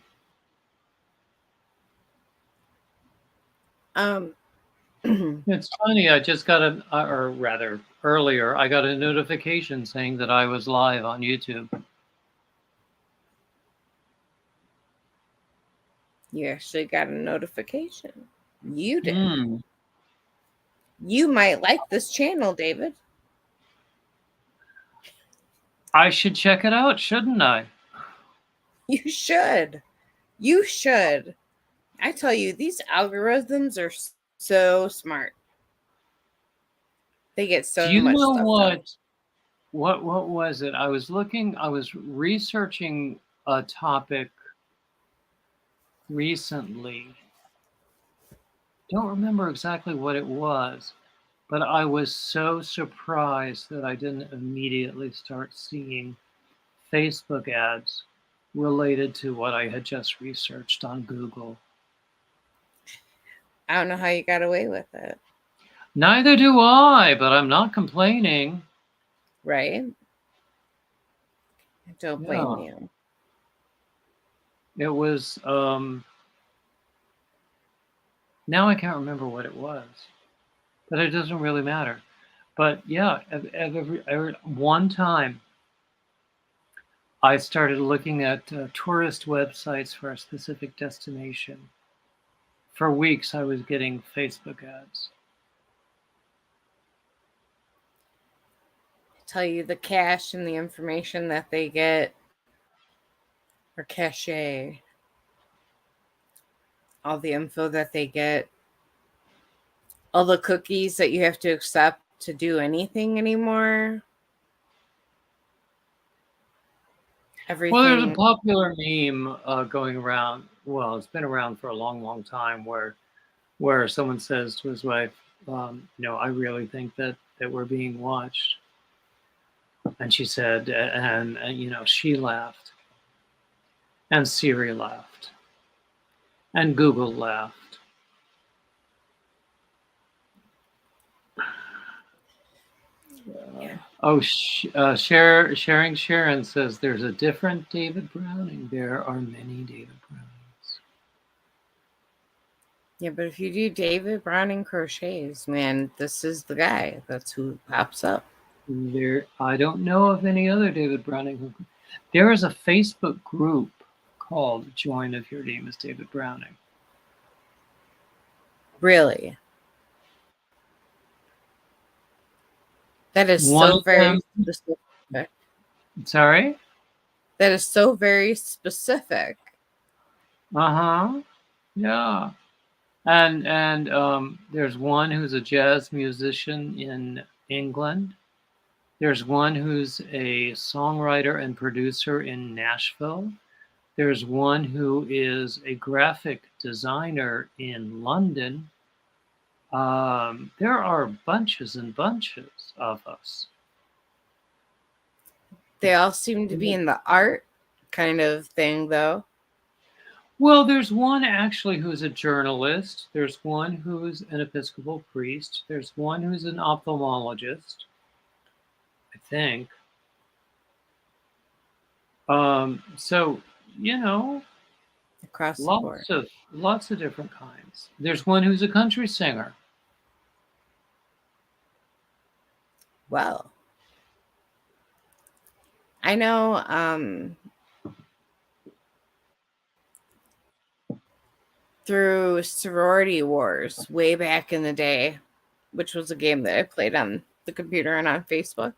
Speaker 1: It's funny. I just got or rather, earlier, I got a notification saying that I was live on YouTube.
Speaker 2: You actually got a notification. You did.
Speaker 1: Mm.
Speaker 2: You might like this channel, David.
Speaker 1: I should check it out, shouldn't I?
Speaker 2: You should. You should. I tell you, these algorithms are so smart. They get so
Speaker 1: Do you
Speaker 2: much
Speaker 1: know
Speaker 2: stuff done.
Speaker 1: what was it? I was researching a topic recently. Don't remember exactly what it was, but I was so surprised that I didn't immediately start seeing Facebook ads related to what I had just researched on Google.
Speaker 2: I don't know how you got away with it.
Speaker 1: Neither do I, but I'm not complaining.
Speaker 2: Right? I don't blame
Speaker 1: Yeah.
Speaker 2: you.
Speaker 1: It was now I can't remember what it was, but it doesn't really matter. But yeah, one time I started looking at tourist websites for a specific destination. For weeks, I was getting Facebook ads.
Speaker 2: I tell you, the cache and the information that they get, or cache, all the info that they get, all the cookies that you have to accept to do anything anymore. Everything.
Speaker 1: Well, there's a popular meme going around. Well, it's been around for a long, long time where someone says to his wife, I really think that we're being watched. And she said, and she laughed. And Siri laughed. And Google laughed.
Speaker 2: Yeah.
Speaker 1: Sharing Sharon says there's a different David Browning. There are many David Brownings.
Speaker 2: Yeah, but if you do David Browning crochets, man, this is the guy. That's who pops up.
Speaker 1: I don't know of any other David Browning. There is a Facebook group called Join If Your Name is David Browning.
Speaker 2: Really? That is so very specific.
Speaker 1: Sorry?
Speaker 2: That is so very specific.
Speaker 1: Uh-huh. Yeah. And there's one who's a jazz musician in England. There's one who's a songwriter and producer in Nashville. There's one who is a graphic designer in London. There are bunches and bunches of us.
Speaker 2: They all seem to be in the art kind of thing, though.
Speaker 1: Well, there's one actually who's a journalist. There's one who's an Episcopal priest. There's one who's an ophthalmologist, I think. So, you know,
Speaker 2: Across the board.
Speaker 1: lots of different kinds. There's one who's a country singer.
Speaker 2: Well, I know through Sorority Wars way back in the day, which was a game that I played on the computer and on Facebook.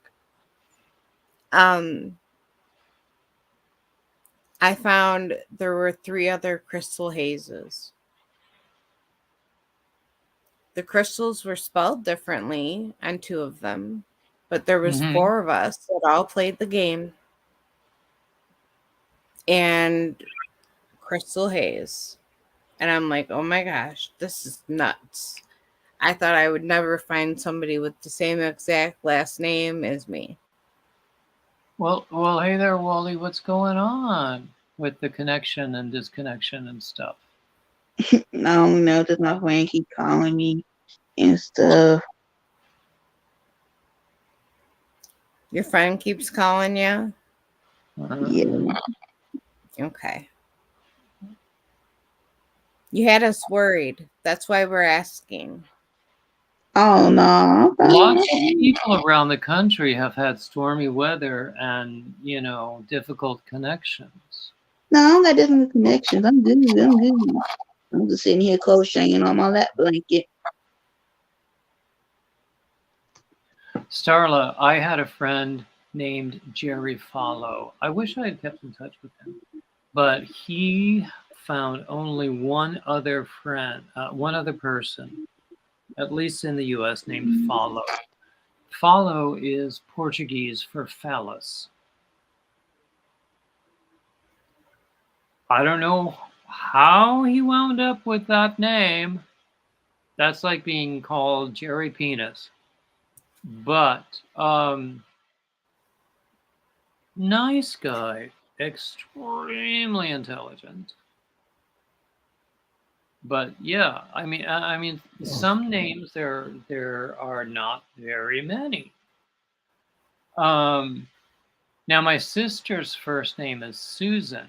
Speaker 2: I found there were 3 other Crystal Hazes. The crystals were spelled differently on 2 of them, but there was 4 of us that all played the game. And Crystal Haze. And I'm like, oh my gosh, this is nuts. I thought I would never find somebody with the same exact last name as me.
Speaker 1: Well, hey there, Wally. What's going on with the connection and disconnection and stuff?
Speaker 3: I don't know, just my friend keep calling me and stuff.
Speaker 2: Your friend keeps calling you?
Speaker 3: Yeah.
Speaker 2: Okay. You had us worried. That's why we're asking.
Speaker 3: Oh no.
Speaker 1: Lots of people around the country have had stormy weather and, you know, difficult connections.
Speaker 3: No, I don't got different connections. I'm good. I'm just sitting here crocheting on my lap blanket.
Speaker 1: Starla, I had a friend named Jerry Follow. I wish I had kept in touch with him, but he found only one other person, at least in the US, named Follow. Follow is Portuguese for phallus. I don't know how he wound up with that name. That's like being called Jerry Penis. But nice guy, extremely intelligent. But yeah, I mean, some names there are not very many. Now my sister's first name is Susan,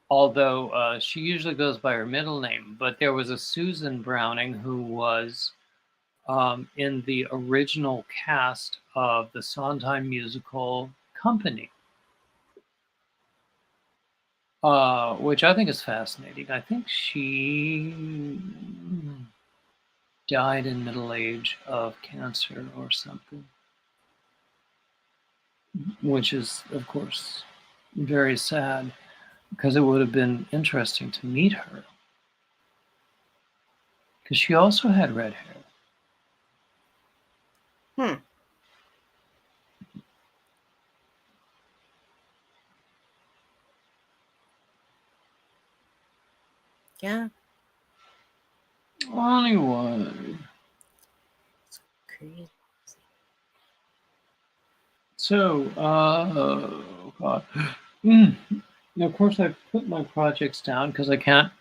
Speaker 1: although she usually goes by her middle name. But there was a Susan Browning who was in the original cast of the Sondheim musical Company. Which I think is fascinating. I think she died in middle age of cancer or something, which is, of course, very sad because it would have been interesting to meet her because she also had red hair.
Speaker 2: Yeah.
Speaker 1: Anyway.
Speaker 2: It's crazy.
Speaker 1: So, God. Now, of course, I put my projects down because I can't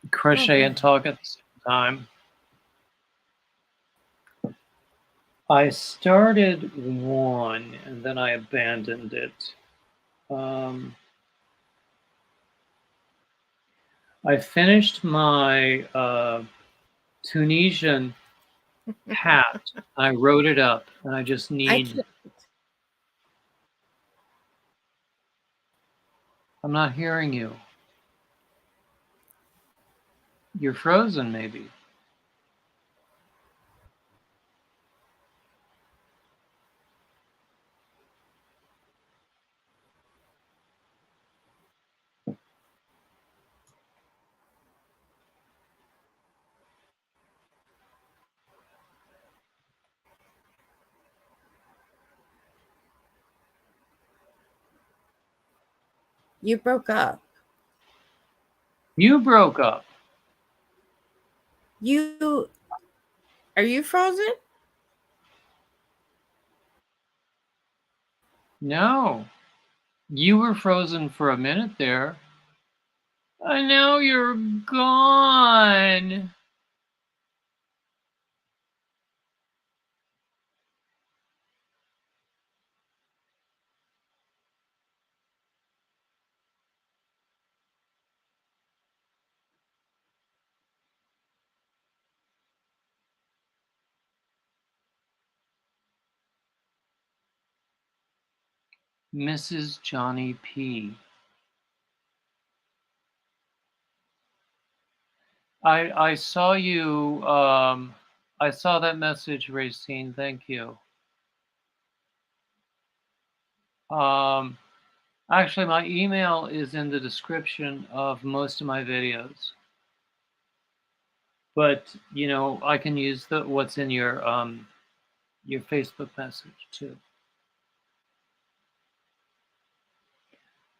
Speaker 1: crochet and talk at the same time. I started one and then I abandoned it. I finished my Tunisian hat. I wrote it up and I just need... I'm not hearing you. You're frozen, maybe.
Speaker 2: You broke up.
Speaker 1: You broke up.
Speaker 2: Are you frozen?
Speaker 1: No. You were frozen for a minute there. And now you're gone. Mrs. Johnny P. I saw you. I saw that message, Racine. Thank you. Actually, my email is in the description of most of my videos. But you know, I can use the what's in your Facebook message too.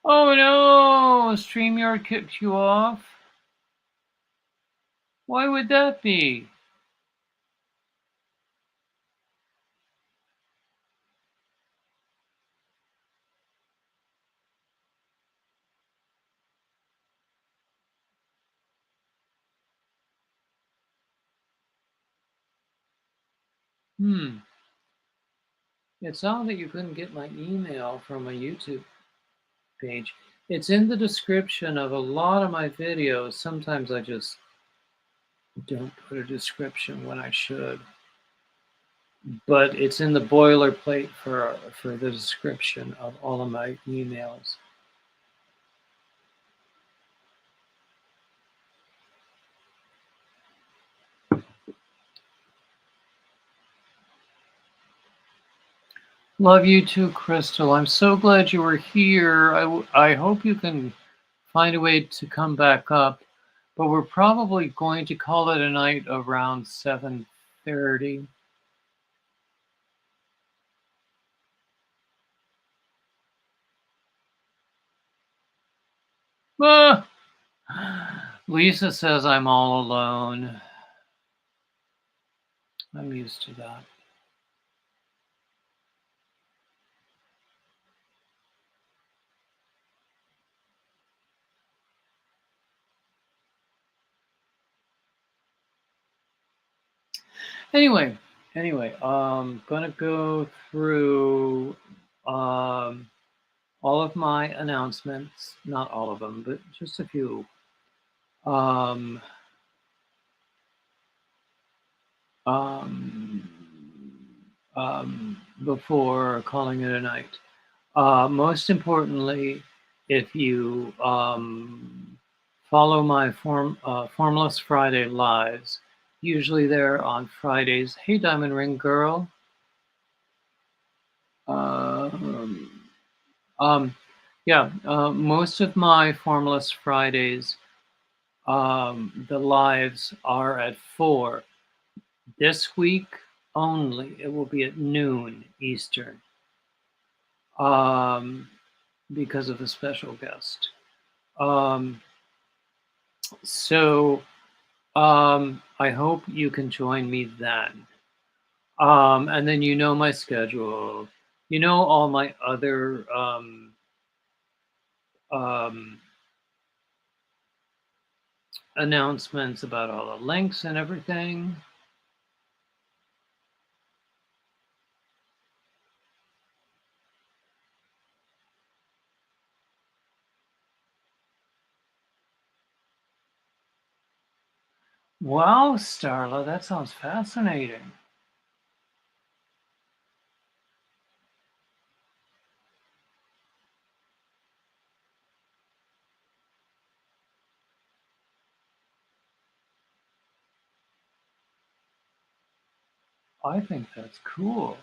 Speaker 1: Oh no! StreamYard kicked you off. Why would that be? It's odd that you couldn't get my email from a YouTube page. It's in the description of a lot of my videos. Sometimes I just don't put a description when I should. But it's in the boilerplate for the description of all of my emails. Love you too, Crystal. I'm so glad you were here. I hope you can find a way to come back up, but we're probably going to call it a night around 7:30. Ah! Lisa says I'm all alone. I'm used to that. Anyway, gonna go through all of my announcements. Not all of them, but just a few. Before calling it a night. Most importantly, if you follow my Formless Friday lives, usually they're on Fridays. Hey, Diamond Ring Girl. Most of my Formless Fridays, the lives are at 4. This week only, it will be at noon Eastern, because of a special guest. I hope you can join me then. And then you know my schedule. You know all my other announcements about all the links and everything. Wow, Starla, that sounds fascinating. I think that's cool.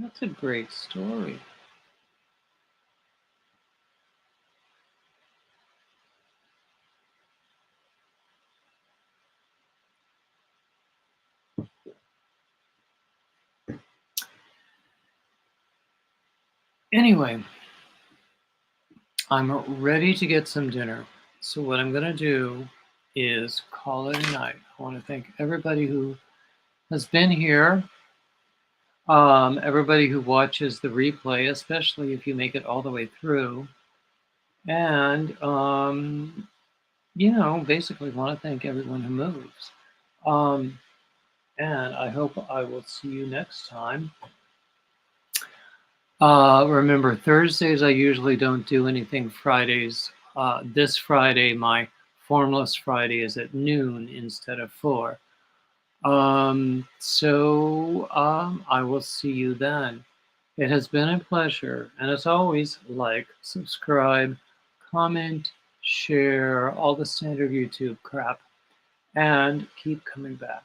Speaker 1: That's a great story. Anyway, I'm ready to get some dinner. So what I'm going to do is call it a night. I want to thank everybody who has been here. everybody who watches the replay, especially if you make it all the way through. And, you know, basically want to thank everyone who moves. And I hope I will see you next time. Remember, Thursdays, I usually don't do anything. Fridays, this Friday, my Formless Friday is at noon instead of 4. So I will see you then. It has been a pleasure. And as always, like, subscribe, comment, share, all the standard YouTube crap, and keep coming back.